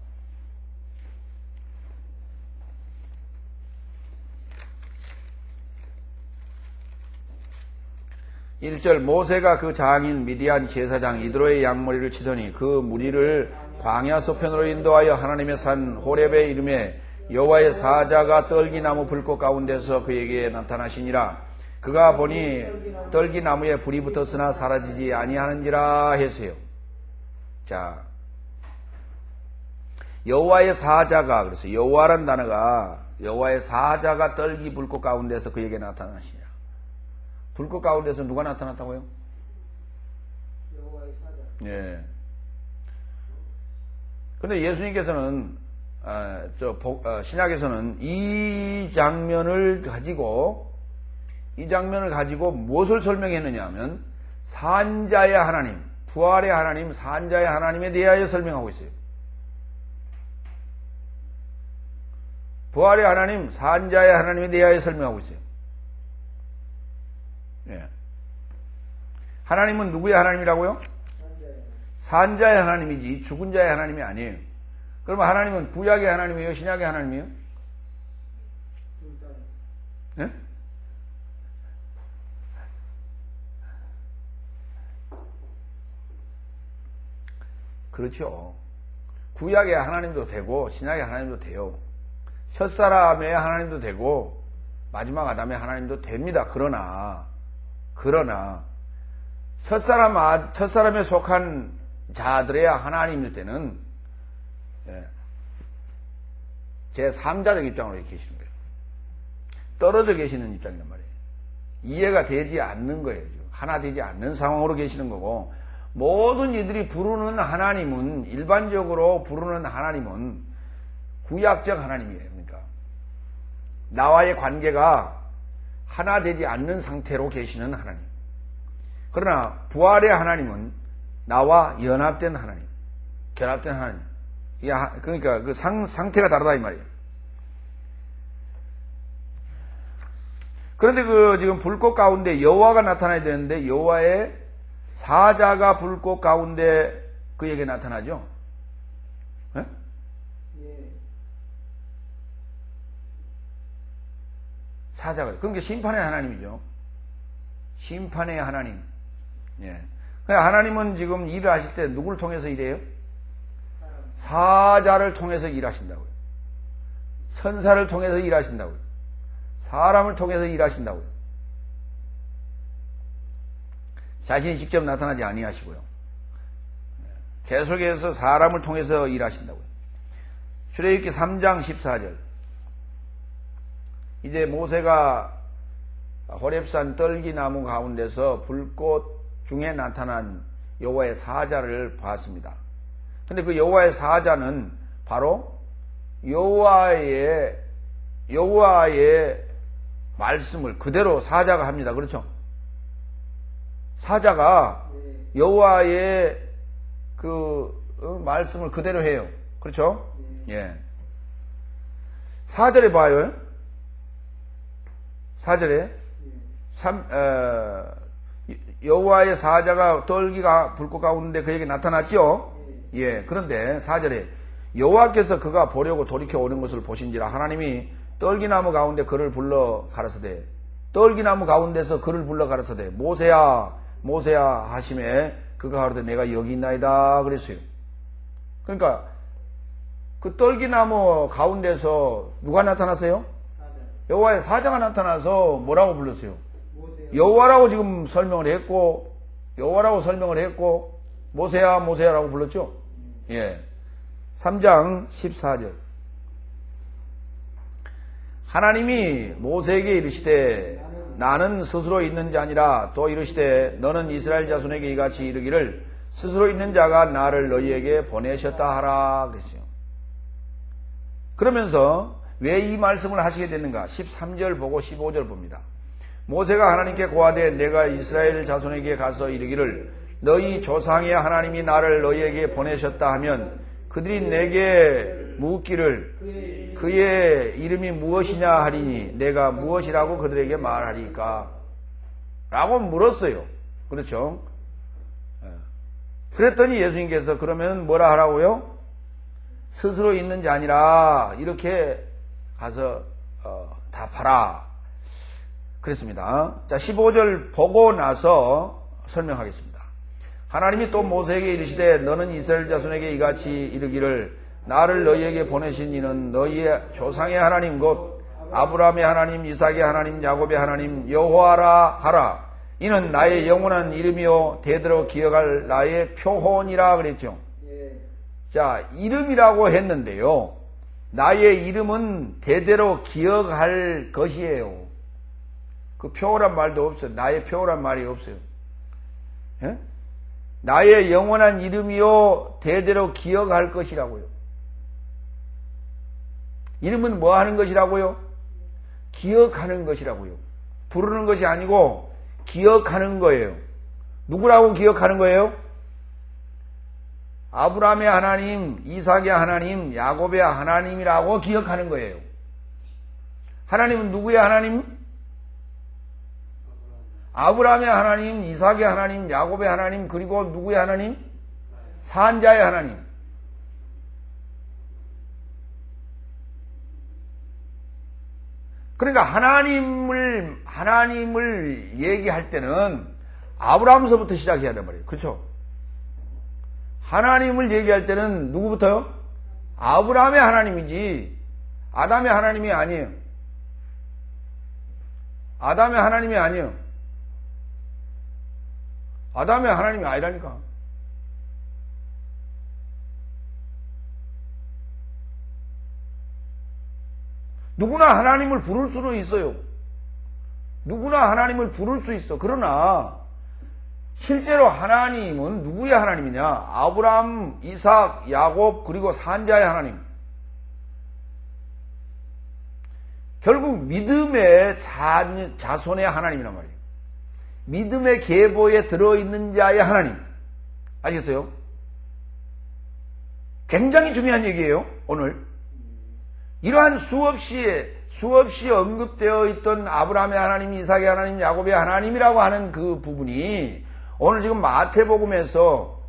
1절 모세가 그 장인 미디안 제사장 이드로의 양머리를 치더니 그 무리를 광야 서편으로 인도하여 하나님의 산 호렙의 이름에 여호와의 사자가 떨기나무 불꽃 가운데서 그에게 나타나시니라. 그가 보니 떨기나무에 불이 붙었으나 사라지지 아니하는지라 했어요. 자, 여호와의 사자가, 그래서 여호와란 단어가 여호와의 사자가 떨기 불꽃 가운데서 그에게 나타나시니라. 불꽃 가운데서 누가 나타났다고요? 여호와의 사자. 예. 근데 예수님께서는 신약에서는 이 장면을 가지고 무엇을 설명했느냐 하면 산자의 하나님, 부활의 하나님, 산자의 하나님에 대하여 설명하고 있어요. 부활의 하나님, 산자의 하나님에 대하여 설명하고 있어요. 예. 하나님은 누구의 하나님이라고요? 산자의 하나님이지 죽은 자의 하나님이 아니에요. 그러면 하나님은 구약의 하나님이에요? 신약의 하나님이에요? 예? 그렇죠. 구약의 하나님도 되고 신약의 하나님도 돼요. 첫사람의 하나님도 되고 마지막 아담의 하나님도 됩니다. 그러나 첫사람에 속한 자들의 하나님일 때는 제3자적 입장으로 계시는 거예요. 떨어져 계시는 입장이란 말이에요. 이해가 되지 않는 거예요. 하나 되지 않는 상황으로 계시는 거고, 모든 이들이 부르는 하나님은, 일반적으로 부르는 하나님은 구약적 하나님이에요. 그러니까 나와의 관계가 하나 되지 않는 상태로 계시는 하나님. 그러나 부활의 하나님은 나와 연합된 하나님, 결합된 하나님. 그러니까 그 상태가 다르다 이 말이에요. 그런데 그 지금 불꽃 가운데 여호와가 나타나야 되는데 여호와의 사자가 불꽃 가운데 그에게 나타나죠. 네? 예. 사자가. 그러니까 심판의 하나님이죠. 심판의 하나님. 예. 하나님은 지금 일을 하실 때 누구를 통해서 일해요? 사자를 통해서 일하신다고요. 선사를 통해서 일하신다고요. 사람을 통해서 일하신다고요. 자신이 직접 나타나지 아니하시고요. 계속해서 사람을 통해서 일하신다고요. 출애굽기 3장 14절. 이제 모세가 호렙산 떨기나무 가운데서 불꽃 중에 나타난 여호와의 사자를 봤습니다. 근데 그 여호와의 사자는 바로 여호와의 말씀을 그대로 사자가 합니다. 그렇죠? 사자가 여호와의 그 말씀을 그대로 해요. 그렇죠? 예. 4절에 봐요. 4절에 여호와의 사자가 떨기가 불꽃 가운데 그에게 나타났죠. 예. 그런데 4절에 여호와께서 그가 보려고 돌이켜 오는 것을 보신지라 하나님이 떨기나무 가운데 그를 불러 가라사대 떨기나무 가운데서 그를 불러 가라사대 모세야 모세야 하심에 그가 가로되 내가 여기 있나이다 그랬어요. 그러니까 그 떨기나무 가운데서 누가 나타났어요? 여호와의 사자가 나타나서 뭐라고 불렀어요? 여호와라고 지금 설명을 했고 모세야 모세야라고 불렀죠. 예. 3장 14절 하나님이 모세에게 이르시되 나는 스스로 있는 자니라 또 이르시되 너는 이스라엘 자손에게 이같이 이르기를 스스로 있는 자가 나를 너희에게 보내셨다 하라 그랬어요. 그러면서 왜 이 말씀을 하시게 됐는가? 13절 보고 15절 봅니다. 모세가 하나님께 고하되 내가 이스라엘 자손에게 가서 이르기를 너희 조상의 하나님이 나를 너희에게 보내셨다 하면 그들이 내게 묻기를 그의 이름이 무엇이냐 하리니 내가 무엇이라고 그들에게 말하리까? 라고 물었어요. 그렇죠? 그랬더니 예수님께서 그러면 뭐라 하라고요? 스스로 있는 자 아니라 이렇게 가서 답하라 그랬습니다. 자 15절 보고 나서 설명하겠습니다. 하나님이 또 모세에게 이르시되 너는 이스라엘 자손에게 이같이 이르기를 나를 너희에게 보내신 이는 너희의 조상의 하나님 곧 아브라함의 하나님 이삭의 하나님 야곱의 하나님 여호와라 하라. 이는 나의 영원한 이름이요 대대로 기억할 나의 표혼이라 그랬죠. 자 이름이라고 했는데요. 나의 이름은 대대로 기억할 것이에요. 그 표란 말도 없어요. 나의 표란 말이 없어요. 예? 나의 영원한 이름이요 대대로 기억할 것이라고요. 이름은 뭐 하는 것이라고요? 기억하는 것이라고요. 부르는 것이 아니고 기억하는 거예요. 누구라고 기억하는 거예요? 아브라함의 하나님, 이삭의 하나님, 야곱의 하나님이라고 기억하는 거예요. 하나님은 누구의 하나님? 아브라함의 하나님, 이삭의 하나님, 야곱의 하나님, 그리고 누구의 하나님? 산자의 하나님. 그러니까 하나님을 얘기할 때는 아브라함서부터 시작해야 된단 말이에요. 그렇죠? 하나님을 얘기할 때는 누구부터요? 아브라함의 하나님이지 아담의 하나님이 아니에요. 아담의 하나님이 아니에요. 아담의 하나님이 아니라니까. 누구나 하나님을 부를 수는 있어요. 누구나 하나님을 부를 수 있어. 그러나 실제로 하나님은 누구의 하나님이냐? 아브라함, 이삭, 야곱 그리고 산자의 하나님. 결국 믿음의 자손의 하나님이란 말이에요. 믿음의 계보에 들어있는 자의 하나님. 아시겠어요? 굉장히 중요한 얘기예요. 오늘 이러한 수없이 언급되어 있던 아브라함의 하나님, 이삭의 하나님, 야곱의 하나님이라고 하는 그 부분이 오늘 지금 마태복음에서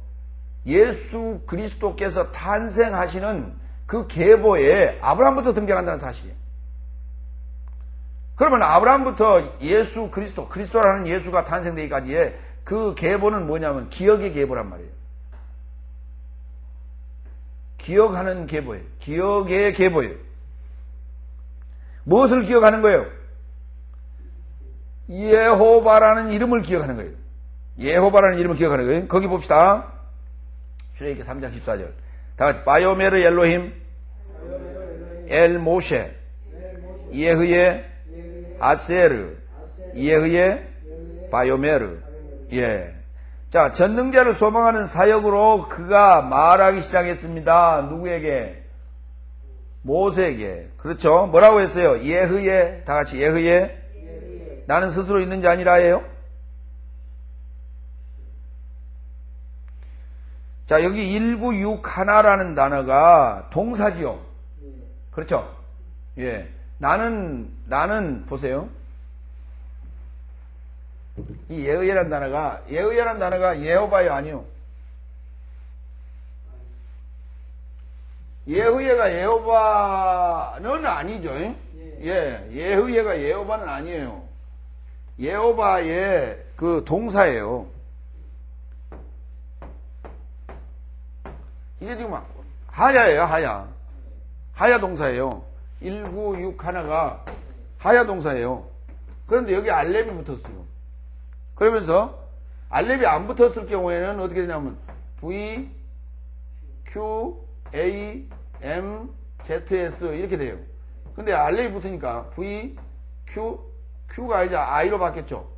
예수 그리스도께서 탄생하시는 그 계보에 아브라함부터 등장한다는 사실이에요. 그러면 아브라함부터 예수 그리스도라는 예수가 탄생되기까지의 그 계보는 뭐냐면 기억의 계보란 말이에요. 기억하는 계보예요. 기억의 계보예요. 무엇을 기억하는 거예요? 예호바라는 이름을 기억하는 거예요. 예호바라는 이름을 기억하는 거예요. 거기 봅시다. 출애굽기 3장 14절. 다 같이 바요메르 엘로힘 엘 모셰 예흐예 아세르 예흐예 바요메르. 예. 자, 전능자를 소망하는 사역으로 그가 말하기 시작했습니다. 누구에게? 모세에게. 그렇죠? 뭐라고 했어요? 예흐예. 다 같이 예흐예. 나는 스스로 있는 자 아니라예요. 자, 여기 1961라는 단어가 동사지요. 예. 그렇죠? 예. 나는, 보세요. 이 예의라는 단어가 예호바요, 아니요? 예후예가 예호바는 아니죠. 예, 예후예가 예호바는 아니에요. 예호바의 그 동사예요. 이게 지금 하야예요, 하야. 하야 동사예요. 1961가 하야 동사예요. 그런데 여기 알렙이 붙었어요. 그러면서 알렙이 안 붙었을 경우에는 어떻게 되냐면 V, Q, A, M, Z, S 이렇게 돼요. 근데 알렙이 붙으니까 V, Q가 이제 I로 바뀌었죠.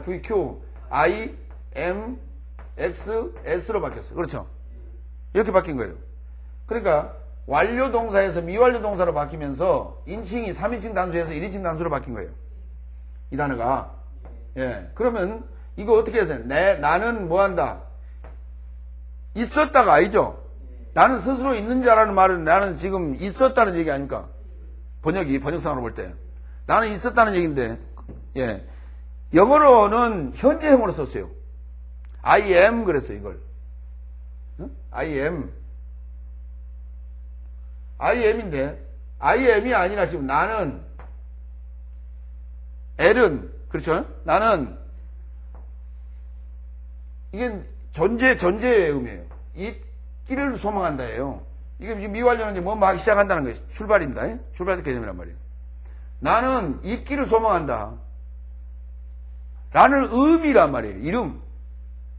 V, Q, I, M, X, S로 바뀌었어요. 그렇죠? 이렇게 바뀐 거예요. 그러니까 완료 동사에서 미완료 동사로 바뀌면서 인칭이 3인칭 단수에서 1인칭 단수로 바뀐 거예요. 이 단어가. 예. 그러면 이거 어떻게 해서 나는 뭐 한다? 있었다가 아니죠? 나는 스스로 있는 자라는 말은 나는 지금 있었다는 얘기 아닙니까? 번역상으로 볼 때. 나는 있었다는 얘기인데, 예. 영어로는 현재형으로 썼어요. I am 그랬어요, 이걸. 응? I am인데, I am이 아니라 지금 나는, L은, 그렇죠? 나는, 이게 전제의 의미예요. 있기를 소망한다예요. 이게 미완료는 이제 뭐 막 시작한다는 거예요. 출발입니다. 출발적 개념이란 말이에요. 나는 있기를 소망한다. 라는 의미란 말이에요. 이름.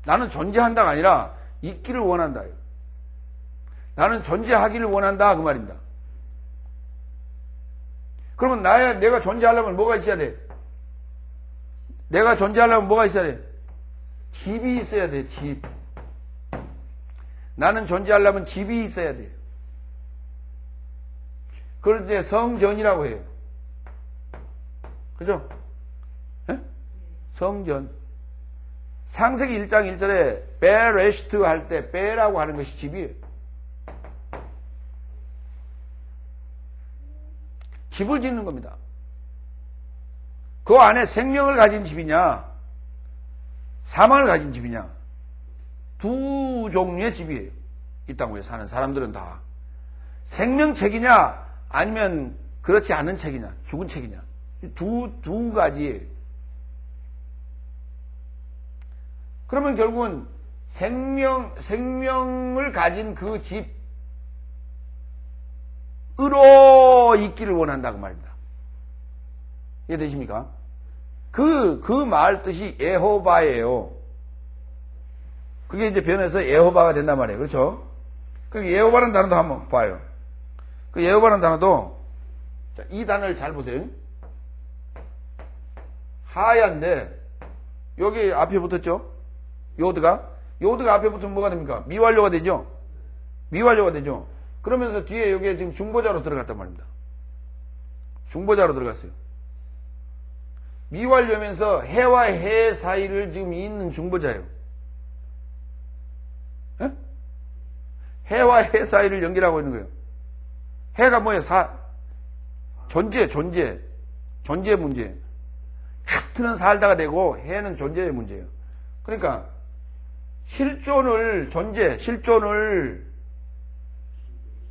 나는 존재한다가 아니라 있기를 원한다. 나는 존재하기를 원한다. 그 말입니다. 그러면 내가 존재하려면 뭐가 있어야 돼? 내가 존재하려면 뭐가 있어야 돼? 집이 있어야 돼. 집. 나는 존재하려면 집이 있어야 돼. 그걸 이제 성전이라고 해요. 그죠? 예? 성전. 창세기 1장 1절에 베레시트 할 때 베라고 하는 것이 집이에요. 집을 짓는 겁니다. 그 안에 생명을 가진 집이냐 사망을 가진 집이냐 두 종류의 집이에요. 이 땅에 사는 사람들은 다 생명책이냐 아니면 그렇지 않은 책이냐 죽은 책이냐 두 가지예요. 그러면 결국은 생명을 가진 그 집으로 있기를 원한다 그 말입니다. 이해되십니까? 그 말 뜻이 예호바예요. 그게 이제 변해서 예호바가 된단 말이에요. 그렇죠? 그 예호바라는 단어도 한번 봐요. 그 예호바라는 단어도 자, 이 단어를 잘 보세요. 하얀데 여기 앞에 붙었죠? 요드가 앞에 붙으면 뭐가 됩니까? 미완료가 되죠? 미완료가 되죠? 그러면서 뒤에 여기에 지금 중보자로 들어갔단 말입니다. 중보자로 들어갔어요. 미완료면서 해와 해 사이를 지금 잇는 중보자예요. 에? 해와 해 사이를 연결하고 있는 거예요. 해가 뭐예요? 존재의 문제. 하트는 살다가 되고 해는 존재의 문제예요. 그러니까 실존을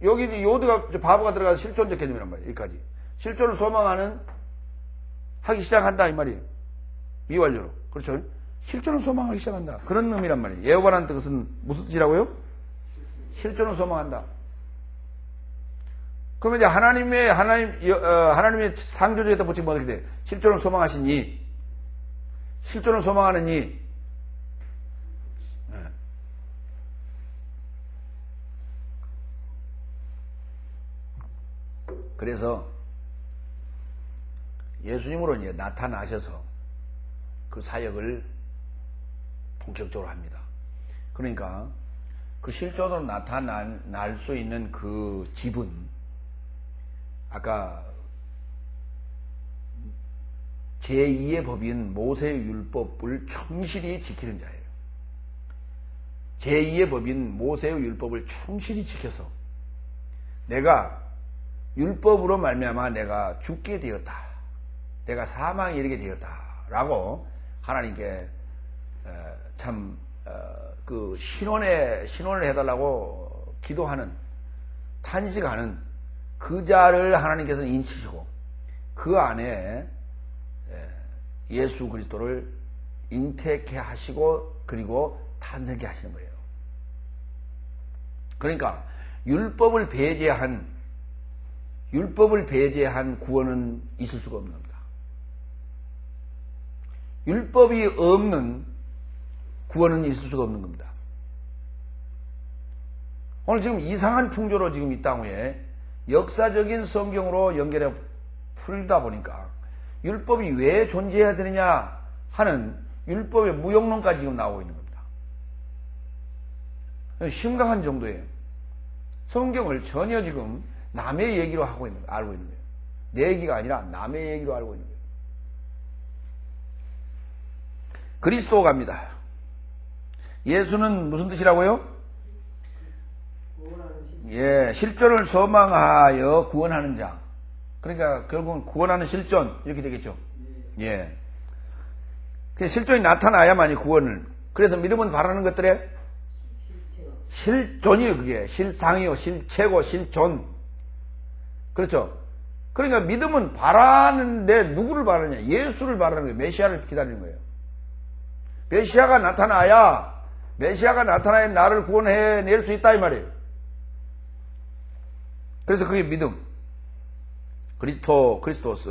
여기 요드가 바보가 들어가서 실존적 개념이란 말이에요. 여기까지 실존을 소망하는 하기 시작한다 이 말이에요. 미완료로. 그렇죠? 실존을 소망하기 시작한다. 그런 의미란 말이에요. 예호바라는 뜻은 무슨 뜻이라고요? 실존을 소망한다. 그러면 이제 하나님의 상조주에다 붙이면 어떻게 돼? 실존을 소망하시니, 실존을 소망하느니. 그래서 예수님으로 이제 나타나셔서 그 사역을 본격적으로 합니다. 그러니까 그 실존으로 나타날 수 있는 그 집은 아까 제2의 법인 모세의 율법을 충실히 지키는 자예요. 제2의 법인 모세의 율법을 충실히 지켜서 내가 율법으로 말미암아 내가 죽게 되었다. 내가 사망에 이르게 되었다라고 하나님께 참 그 신원을 해달라고 기도하는 탄식하는 그 자를 하나님께서는 인치시고 그 안에 예수 그리스도를 잉태케 하시고 그리고 탄생케 하시는 거예요. 그러니까 율법을 배제한 구원은 있을 수가 없는 겁니다. 율법이 없는 구원은 있을 수가 없는 겁니다. 오늘 지금 이상한 풍조로 지금 이 땅 위에 역사적인 성경으로 연결해 풀다 보니까 율법이 왜 존재해야 되느냐 하는 율법의 무용론까지 지금 나오고 있는 겁니다. 심각한 정도예요. 성경을 전혀 지금 남의 얘기로 알고 있는 거예요. 내 얘기가 아니라 남의 얘기로 알고 있는 거예요. 그리스도가입니다. 예수는 무슨 뜻이라고요? 실존을 소망하여 구원하는 자. 그러니까 결국은 구원하는 실존 이렇게 되겠죠. 예. 실존이 나타나야만이 구원을. 그래서 믿음은 바라는 것들의 실존이에요. 그게 실상이요, 실체고, 실존. 그렇죠. 그러니까 믿음은 바라는데 누구를 바라느냐? 예수를 바라는 거예요. 메시아를 기다리는 거예요. 메시아가 나타나야 나를 구원해낼 수 있다 이 말이에요. 그래서 그게 믿음. 그리스도스.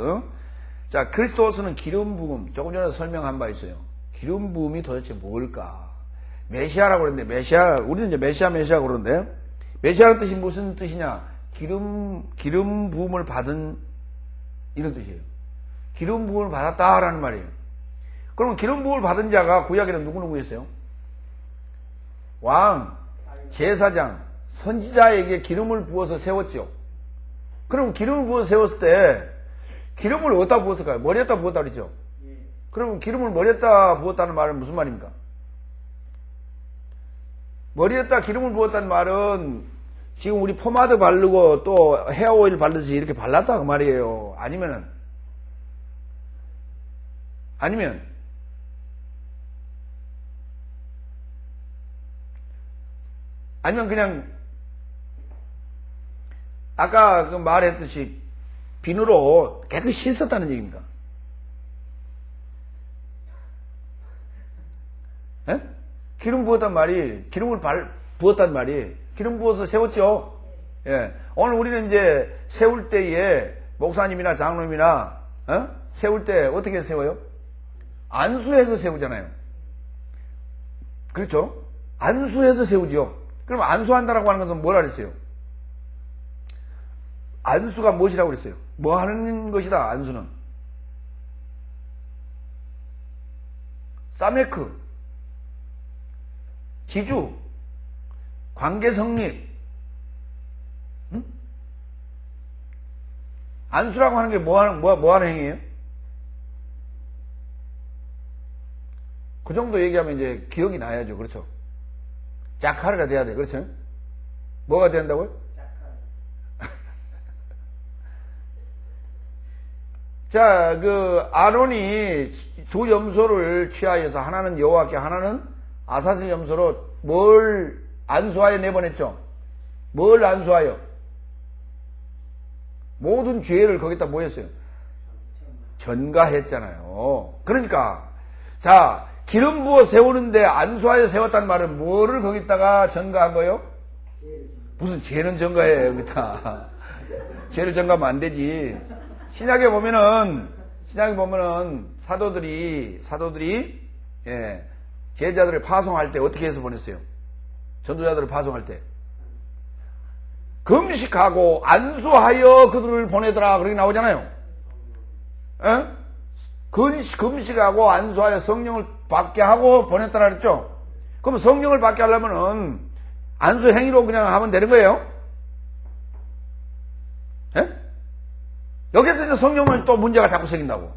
자, 그리스도스는 기름 부음. 조금 전에 설명한 바 있어요. 기름 부음이 도대체 뭘까? 메시아라고 그러는데, 우리는 이제 메시아 그러는데, 메시아라는 뜻이 무슨 뜻이냐? 기름 부음을 받은, 이런 뜻이에요. 기름 부음을 받았다라는 말이에요. 그러면 기름 부음을 받은 자가 구약에는 누구였어요? 왕, 제사장, 선지자에게 기름을 부어서 세웠죠. 그럼 기름을 부어서 세웠을 때 기름을 어디다 부었을까요? 머리에다 부었다 그랬죠. 그러면 기름을 머리에다 부었다는 말은 무슨 말입니까? 머리에다 기름을 부었다는 말은 지금 우리 포마드 바르고 또 헤어오일 바르듯이 이렇게 발랐다 그 말이에요. 아니면 그냥 아까 그 말했듯이 비누로 깨끗이 씻었다는 얘기입니까? 에? 기름 부었단 말이 기름 부어서 세웠죠. 예. 오늘 우리는 이제 세울 때에 목사님이나 장로님이나 세울 때 어떻게 세워요? 안수해서 세우잖아요. 그렇죠? 안수해서 세우죠. 그럼 안수한다라고 하는 것은 뭐라 그랬어요? 안수가 무엇이라고 그랬어요? 뭐 하는 것이다, 안수는? 사메크, 지주, 관계 성립. 응? 안수라고 하는 게 뭐 하는 행위예요? 그 정도 얘기하면 이제 기억이 나야죠. 그렇죠? 자카르가 돼야 돼. 그렇죠? 뭐가 된다고요? 자, 아론이 두 염소를 취하여서 하나는 여호와께 하나는 아사슬 염소로 뭘 안수하여 내보냈죠? 뭘 안수하여? 모든 죄를 거기다 뭐 했어요? 전가했잖아요. 그러니까, 자, 기름 부어 세우는데 안수하여 세웠단 말은 뭐를 거기다가 전가한 거예요? 무슨 죄는 전가해, 여기다. 죄를 전가하면 안 되지. 신약에 보면은 사도들이 제자들을 파송할 때 어떻게 해서 보냈어요? 전도자들을 파송할 때 금식하고 안수하여 그들을 보내더라 그렇게 나오잖아요. 에? 금식하고 안수하여 성령을 받게 하고 보냈더라 그랬죠. 그럼 성령을 받게 하려면은 안수 행위로 그냥 하면 되는 거예요. 에? 여기서 이제 성령은 또 문제가 자꾸 생긴다고.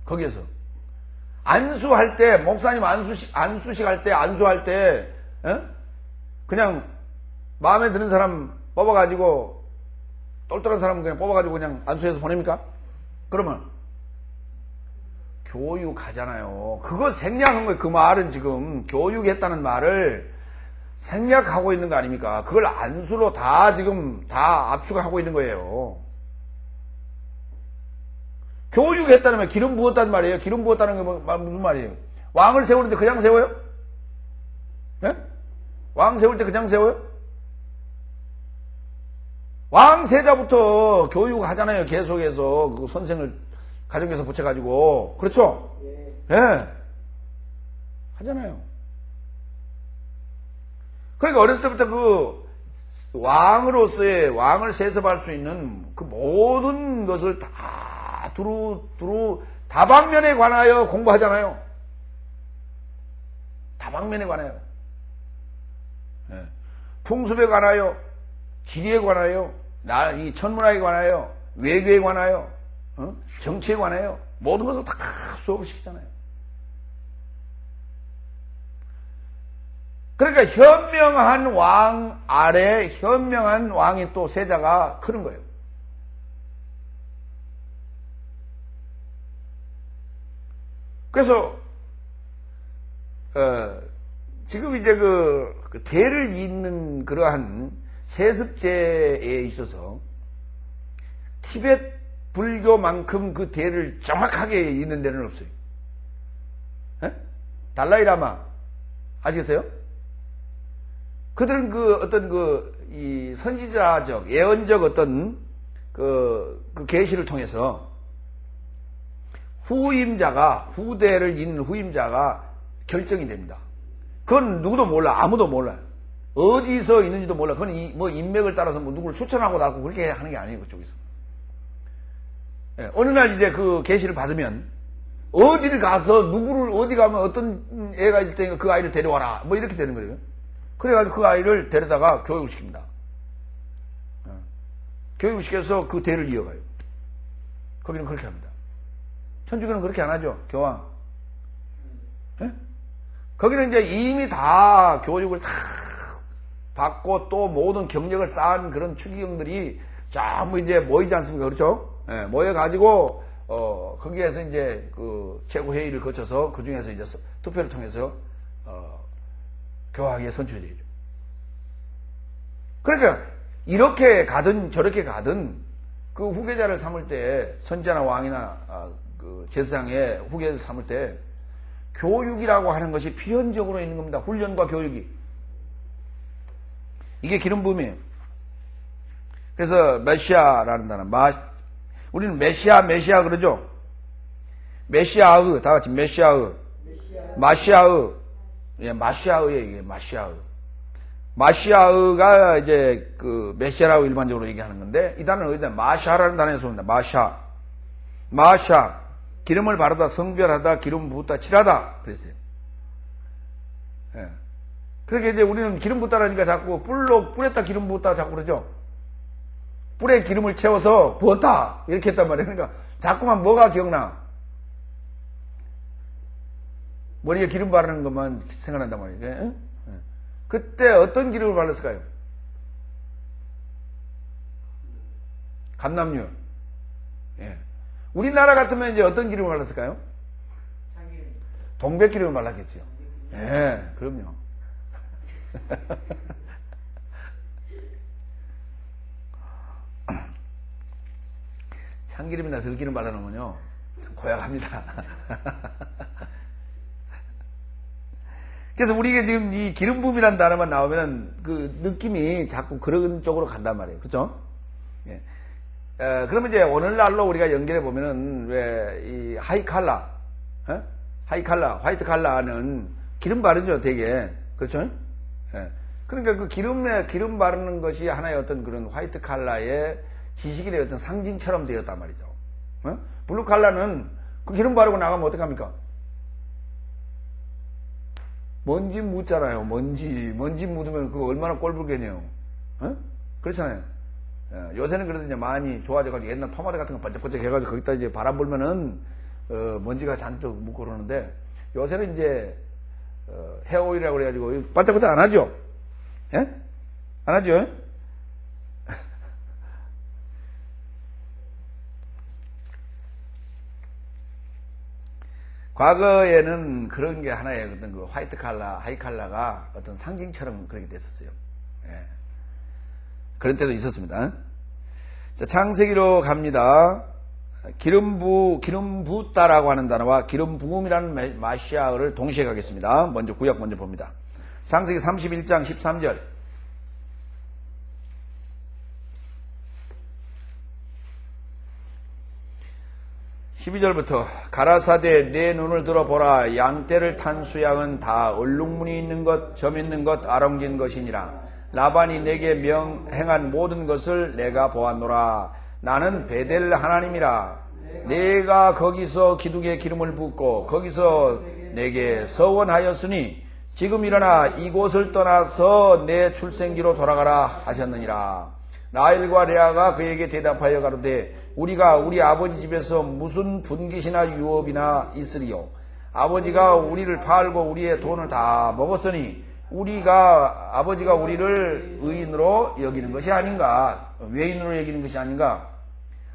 거기에서 안수할 때 목사님 안수식 할 때 안수할 때 그냥 마음에 드는 사람 뽑아가지고 똘똘한 사람 그냥 뽑아가지고 그냥 안수해서 보냅니까? 그러면 교육하잖아요. 그거 생략한 거예요. 그 말은 지금 교육했다는 말을 생략하고 있는 거 아닙니까? 그걸 안수로 다 지금 다 압축하고 있는 거예요. 교육했다는 말, 기름 부었다는 말이에요. 기름 부었다는 게 무슨 말이에요? 왕을 세우는데 그냥 세워요? 예? 왕 세울 때 그냥 세워요? 왕 세자부터 교육하잖아요. 계속해서 그 선생을 가정에서 붙여가지고. 그렇죠? 예. 하잖아요. 그러니까 어렸을 때부터 그 왕으로서의 왕을 세습할 수 있는 그 모든 것을 다 두루 다방면에 관하여 공부하잖아요. 다방면에 관하여. 예. 풍습에 관하여, 지리에 관하여, 이 천문학에 관하여, 외교에 관하여, 정치에 관하여 모든 것을 다 수업을 시키잖아요. 그러니까 현명한 왕 아래 현명한 왕이 또 세자가 크는 거예요. 그래서 지금 이제 그 대를 잇는 그러한 세습제에 있어서 티벳 불교만큼 그 대를 정확하게 잇는 데는 없어요. 에? 달라이라마 아시겠어요? 그들은 그 어떤 이 선지자적 예언적 어떤 그 계시를 통해서 후대를 잇는 후임자가 결정이 됩니다. 그건 누구도 몰라. 아무도 몰라요. 어디서 있는지도 몰라. 그건 뭐 인맥을 따라서 뭐 누구를 추천하고 나고 그렇게 하는 게 아니에요. 그쪽에서. 예, 어느 날 이제 그 계시를 받으면 어디를 가서 어디 가면 어떤 애가 있을 테니까 그 아이를 데려와라. 뭐 이렇게 되는 거예요. 그래가지고 그 아이를 데려다가 교육을 시킵니다. 교육을 시켜서 그 대를 이어가요. 거기는 그렇게 합니다. 천주교는 그렇게 안 하죠. 교황. 예? 거기는 이제 이미 다 교육을 다 받고 또 모든 경력을 쌓은 그런 추기경들이 전부 이제 모이지 않습니까? 그렇죠? 예, 모여가지고, 거기에서 이제 그 최고회의를 거쳐서 그 중에서 이제 투표를 통해서, 교황에 선출이 되죠. 그러니까, 이렇게 가든 저렇게 가든 그 후계자를 삼을 때, 선지자나 왕이나, 그 제사장의 후계자를 삼을 때, 교육이라고 하는 것이 필연적으로 있는 겁니다. 훈련과 교육이. 이게 기름 부음이에요. 그래서 메시아라는 단어, 우리는 메시아 그러죠? 메시아의, 다 같이 메시아의, 마시아의, 예, 마시아의, 이게 마시아의. 마시아의가 이제 그 메시아라고 일반적으로 얘기하는 건데, 이 단어는 어디다? 마샤라는 단어에서 옵니다. 마샤. 기름을 바르다, 성별하다, 기름 붓다, 칠하다. 그랬어요. 예. 그렇게 이제 우리는 기름 붓다라니까 자꾸 뿔에다 기름 붓다 자꾸 그러죠? 뿔에 기름을 채워서 부었다. 이렇게 했단 말이에요. 그러니까 자꾸만 뭐가 기억나? 머리에 기름 바르는 것만 생각난단 말이에요. 예? 예. 그때 어떤 기름을 발랐을까요? 감남유. 예. 우리나라 같으면 이제 어떤 기름을 발랐을까요? 동백 기름을 발랐겠죠. 예, 그럼요. 참기름이나 들기름 발라놓으면요, 고약합니다. 그래서 우리가 지금 이 기름 부음이라는 단어만 나오면 그 느낌이 자꾸 그런 쪽으로 간단 말이에요. 그렇죠? 예. 그러면 이제 오늘날로 우리가 연결해 보면은 왜 이 하이칼라, 화이트 칼라는 기름 바르죠, 되게. 그렇죠? 예. 그러니까 그 기름 바르는 것이 하나의 어떤 그런 화이트 칼라의 지식인의 어떤 상징처럼 되었단 말이죠. 블루 칼라는 그 기름 바르고 나가면 어떡합니까? 먼지 묻잖아요. 먼지 묻으면 그거 얼마나 꼴불견이에요. 그렇잖아요. 요새는 그래도 이제 많이 좋아져가지고 옛날 포마드 같은 거 번쩍번쩍 해가지고 거기다 이제 바람 불면은 먼지가 잔뜩 묻고 그러는데 요새는 이제 헤어오일이라고 그래가지고 반짝반짝 안 하죠? 예? 안 하죠? 과거에는 그런 게 하나의 어떤 그 화이트 칼라, 하이 칼라가 어떤 상징처럼 그렇게 됐었어요. 예. 그런 때도 있었습니다. 자, 창세기로 갑니다. 기름 붓다라고 하는 단어와 기름 부음이라는 마시아어를 동시에 가겠습니다. 먼저 구약 먼저 봅니다. 창세기 31장 13절. 12절부터 가라사대 내 눈을 들어보라. 양떼를 탄 수양은 다 얼룩무늬 있는 것, 점 있는 것, 아롱진 것이니라. 라반이 내게 명행한 모든 것을 내가 보았노라. 나는 베델 하나님이라. 내가 거기서 기둥에 기름을 붓고 거기서 내게 서원하였으니 지금 일어나 이곳을 떠나서 내 출생지로 돌아가라 하셨느니라. 라헬과 레아가 그에게 대답하여 가로되 우리가 우리 아버지 집에서 무슨 분깃이나 유업이나 있으리요. 아버지가 우리를 팔고 우리의 돈을 다 먹었으니 아버지가 우리를 의인으로 여기는 것이 아닌가, 외인으로 여기는 것이 아닌가.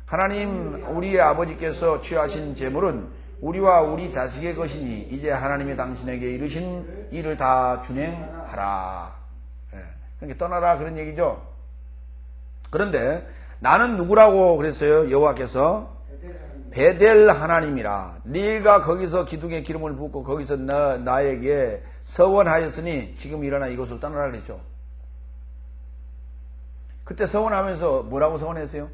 하나님 우리의 아버지께서 취하신 재물은 우리와 우리 자식의 것이니 이제 하나님이 당신에게 이르신 일을 다 준행하라. 그러니까 떠나라 그런 얘기죠. 그런데 나는 누구라고 그랬어요? 여호와께서 베델 하나님이라. 네가 거기서 기둥에 기름을 붓고 거기서 나에게 서원하였으니 지금 일어나 이곳을 떠나라 그랬죠. 그때 서원하면서 뭐라고 서원했어요?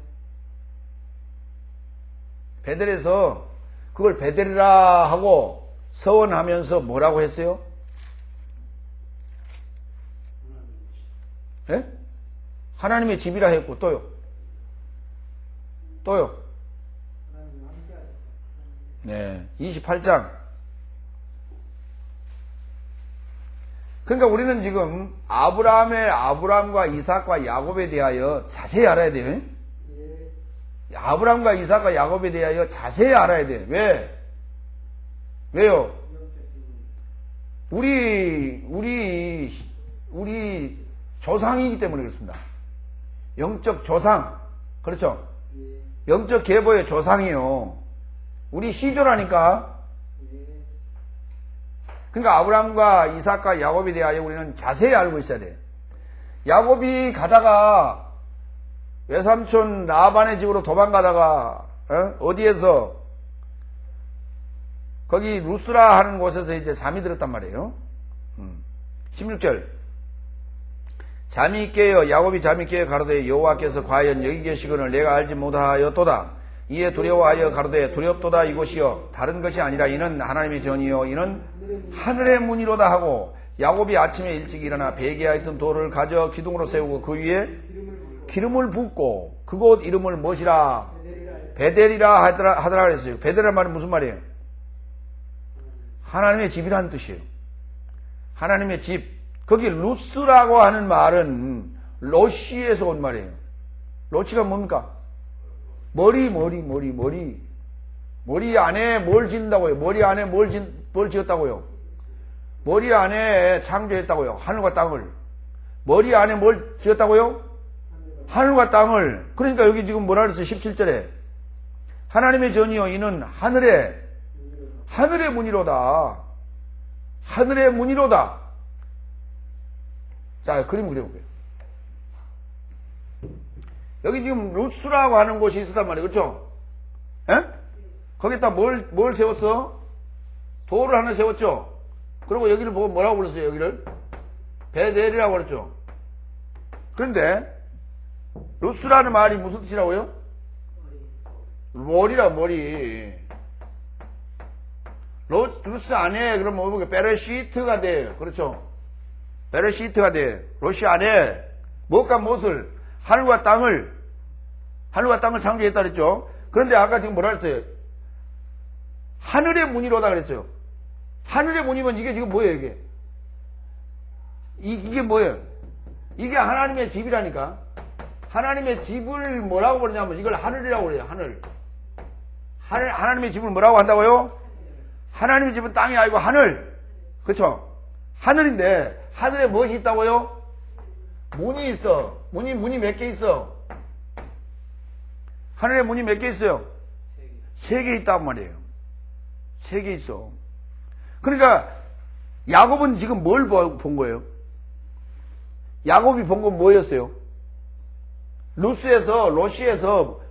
베델에서 그걸 베델이라 하고 서원하면서 뭐라고 했어요? 예? 하나님의 집이라 했고 또요. 네, 28장. 그러니까 우리는 지금 아브라함과 이삭과 야곱에 대하여 자세히 알아야 돼요. 아브라함과 이삭과 야곱에 대하여 자세히 알아야 돼요. 왜요? 우리 조상이기 때문에 그렇습니다. 영적 조상. 그렇죠? 영적 계보의 조상이요. 우리 시조라니까. 그러니까 아브라함과 이삭과 야곱에 대하여 우리는 자세히 알고 있어야 돼요. 야곱이 가다가 외삼촌 라반의 집으로 도망가다가 어디에서 거기 루스라 하는 곳에서 이제 잠이 들었단 말이에요. 16절. 잠이 깨어 야곱이 잠이 깨어 가로되 여호와께서 과연 여기 계시거늘 내가 알지 못하였도다. 이에 두려워하여 가로되 두렵도다 이곳이여 다른 것이 아니라 이는 하나님의 전이요 이는 하늘의 문이로다 하고 야곱이 아침에 일찍 일어나 베개하였던 돌을 가져 기둥으로 세우고 그 위에 기름을 붓고 그곳 이름을 무엇이라 베델이라 하더라 그랬어요. 베델이란 말은 무슨 말이에요? 하나님의 집이라는 뜻이에요. 하나님의 집. 거기 루스라고 하는 말은 로시에서 온 말이에요. 로시가 뭡니까? 머리 안에 뭘 짓는다고요? 머리 안에 뭘 지었다고요? 머리 안에 창조했다고요? 하늘과 땅을. 머리 안에 뭘 지었다고요? 하늘과 땅을. 그러니까 여기 지금 뭐라 그랬어요? 17절에 하나님의 전이요 이는 하늘의 문이로다. 하늘의 문이로다. 자, 그림 그려볼게요. 여기 지금 루스라고 하는 곳이 있었단 말이에요. 그렇죠? 에? 거기다 뭘 세웠어? 돌을 하나 세웠죠? 그리고 여기를 보고 뭐라고 불렀어요? 여기를? 베델이라고 그랬죠? 그런데 루스라는 말이 무슨 뜻이라고요? 머리. 루스 안에 그럼 뭐 베레시트가 돼요. 그렇죠? 베레시트가 돼. 로시 안에 무엇과 무엇을 하늘과 땅을 창조했다 그랬죠. 그런데 아까 지금 뭐라 그랬어요? 하늘의 문이로다 그랬어요. 하늘의 문이면 이게 지금 뭐예요? 이게 뭐예요? 이게 하나님의 집이라니까. 하나님의 집을 뭐라고 그러냐면 이걸 하늘이라고 그래요. 하나님의 집을 뭐라고 한다고요? 하나님의 집은 땅이 아니고 하늘. 그렇죠? 하늘인데 하늘에 무엇이 있다고요? 문이 있어. 문이 몇 개 있어? 하늘에 문이 몇 개 있어요? 3개 있단 말이에요. 3개 있어. 그러니까 야곱은 지금 뭘 본 거예요? 야곱이 본 건 뭐였어요?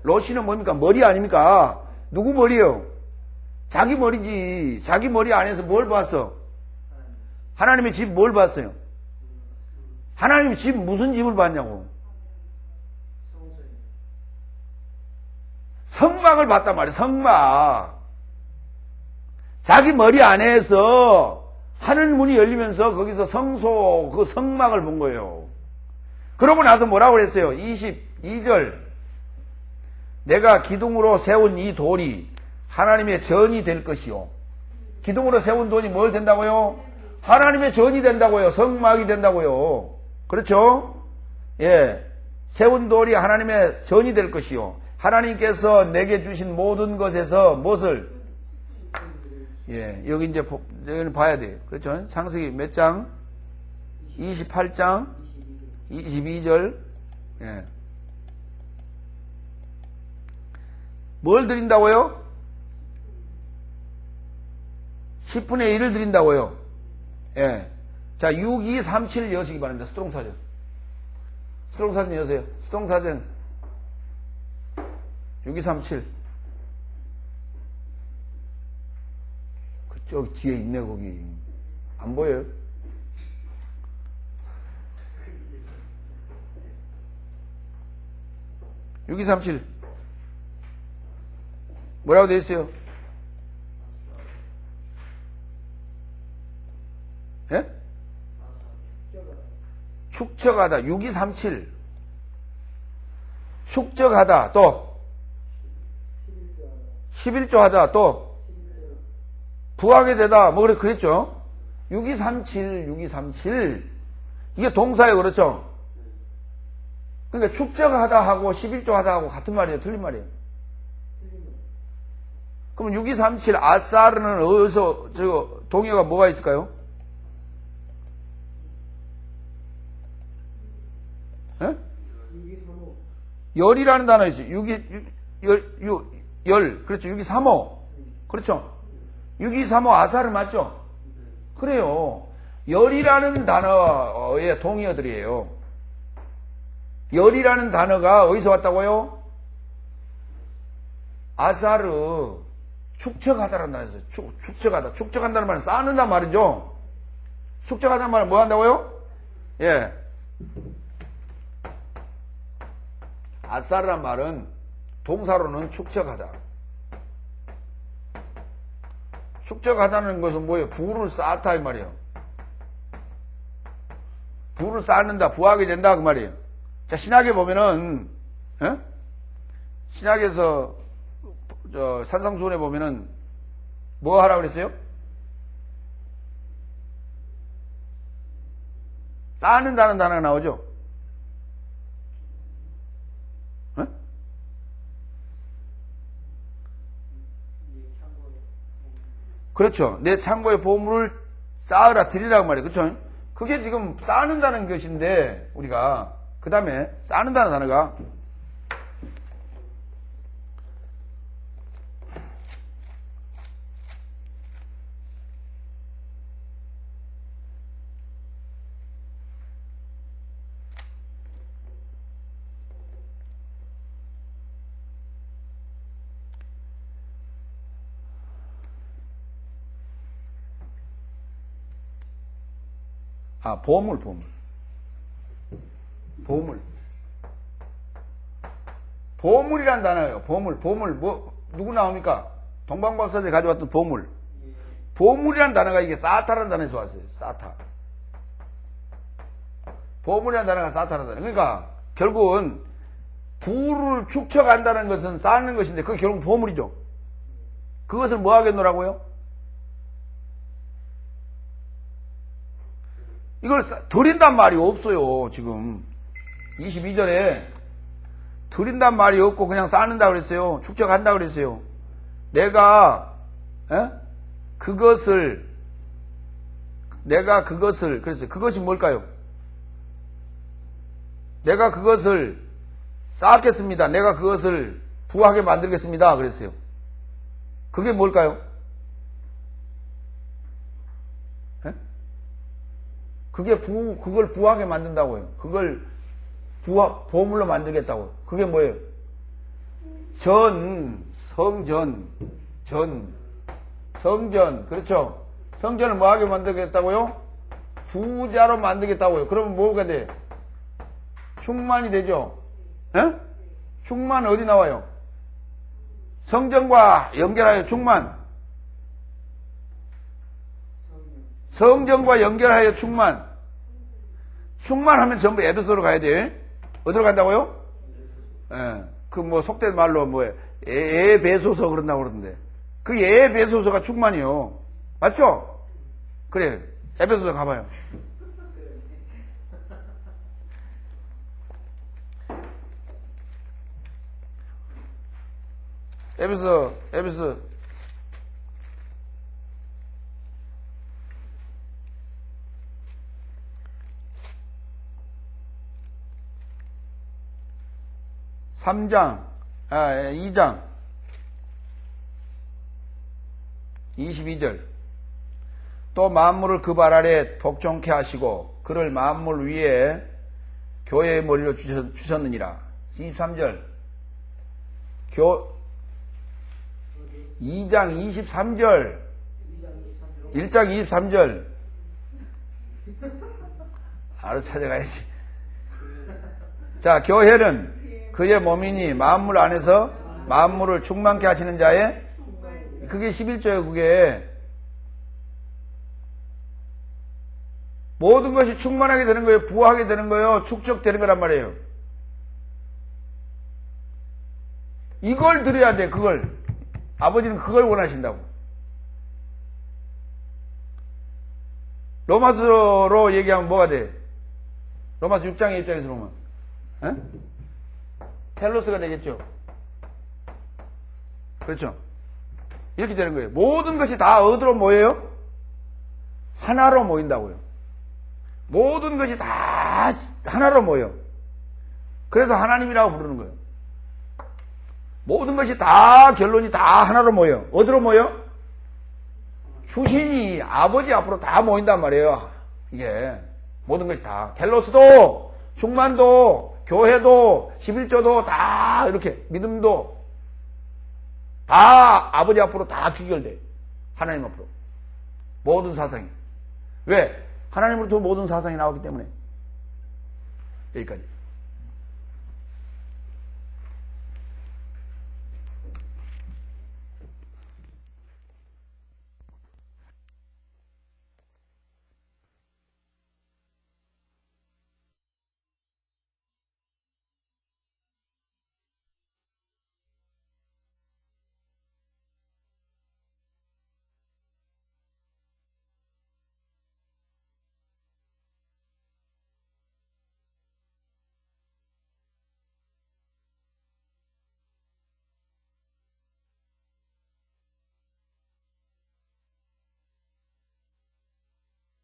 러시는 뭡니까? 머리 아닙니까? 누구 머리요? 자기 머리지. 자기 머리 안에서 뭘 봤어? 하나님의 집 뭘 봤어요? 하나님의 집 무슨 집을 봤냐고? 성막을 봤단 말이에요. 성막. 자기 머리 안에서 하늘 문이 열리면서 거기서 성소, 그 성막을 본 거예요. 그러고 나서 뭐라고 그랬어요? 22절. 내가 기둥으로 세운 이 돌이 하나님의 전이 될 것이요. 기둥으로 세운 돌이 뭘 된다고요? 하나님의 전이 된다고요. 성막이 된다고요. 그렇죠? 예. 세운 돌이 하나님의 전이 될 것이요. 하나님께서 내게 주신 모든 것에서 무엇을? 예. 여기 이제, 여기는 봐야 돼요. 그렇죠? 창세기 몇 장? 28장? 22절. 예. 뭘 드린다고요? 10분의 1을 드린다고요. 예. 자, 6237 여시기 바랍니다. 수동사전. 수동사전 여세요. 수동사전. 6237. 그쪽 뒤에 있네, 거기. 안 보여요? (6237) 뭐라고 되어 있어요? 예? 축적하다. 6237 축적하다. 또 11조 하다. 또 부하게 되다. 뭐 그랬죠? 6237 이게 동사예요. 그렇죠? 그러니까 축적하다 하고 11조 하다 하고 같은 말이에요? 틀린 말이에요? 그럼 6237 아사르는 어디서 동의어가 뭐가 있을까요? 예? 열이라는 단어 있어요. 그렇죠. 6235. 그렇죠. 6235 아사르 맞죠? 그래요. 열이라는 단어의 동의어들이에요. 열이라는 단어가 어디서 왔다고요? 아사르. 축적하다라는 단어에서 축적하다. 축적한다는 말은 쌓는단 말이죠. 축적하다는 말은 뭐 한다고요? 예. 아사르란 말은 동사로는 축적하다. 축적하다는 것은 뭐예요? 부를 쌓다 이 말이에요. 부를 쌓는다, 부하게 된다 그 말이에요. 자, 신약에 보면은 신약에서 산상수훈에 보면은 뭐 하라고 그랬어요? 쌓는다는 단어가 나오죠. 그렇죠. 내 창고에 보물을 쌓으라 드리라고 말이에요. 그렇죠? 그게 지금 쌓는다는 것인데 우리가 그 다음에 쌓는다는 단어가 보물. 보물이란 단어예요. 보물, 누구 나옵니까? 동방박사들이 가져왔던 보물. 보물이란 단어가 이게 사타라는 단어에서 왔어요. 사타. 보물이란 단어가 사타라는 단어. 그러니까, 결국은, 부를 축적한다는 것은 쌓는 것인데, 그게 결국 보물이죠. 그것을 뭐 하겠노라고요? 이걸 드린단 말이 없어요, 지금. 22절에 드린단 말이 없고 그냥 쌓는다 그랬어요. 축적한다 그랬어요. 내가 그것을 내가 그것을, 그래서 그것이 뭘까요? 내가 그것을 쌓겠습니다. 내가 그것을 부하게 만들겠습니다. 그랬어요. 그게 뭘까요? 에? 그걸 부하게 만든다고요. 그걸 보물로 만들겠다고요. 그게 뭐예요? 성전. 그렇죠? 성전을 뭐하게 만들겠다고요? 부자로 만들겠다고요. 그러면 뭐가 돼? 충만이 되죠? 에? 충만 어디 나와요? 성전과 연결하여 충만. 성전과 연결하여 충만. 충만하면 전부 에베소로 가야 돼. 어디로 간다고요? 예. 그 뭐 속된 말로 에베소서 그런다고 그러던데. 그 에베소서가 충만이요. 맞죠? 그래. 에베소서 가봐요. 에베소 2장 22절. 또 만물을 그 발 아래 복종케 하시고 그를 만물 위에 교회의 머리로 주셨느니라. 23절. 2장 23절. 1장 23절. 알아서 찾아가야지. 자, 교회는 그의 몸이니 만물 안에서 만물을 충만케 하시는 자의, 그게 11조예요. 그게 모든 것이 충만하게 되는 거예요. 부하게 되는 거예요. 축적되는 거란 말이에요. 이걸 드려야 돼. 그걸 아버지는 그걸 원하신다고. 로마서로 얘기하면 뭐가 돼? 로마서 6장의 입장에서 보면 텔로스가 되겠죠. 그렇죠? 이렇게 되는 거예요. 모든 것이 다 어디로 모여요? 하나로 모인다고요. 모든 것이 다 하나로 모여. 그래서 하나님이라고 부르는 거예요. 모든 것이 다 결론이 다 하나로 모여. 어디로 모여? 주신이 아버지 앞으로 다 모인단 말이에요. 이게 모든 것이 다. 텔로스도, 충만도, 교회도, 11조도 다 이렇게, 믿음도 다 아버지 앞으로 다 귀결돼. 하나님 앞으로. 모든 사상이. 왜? 하나님으로부터 모든 사상이 나왔기 때문에. 여기까지.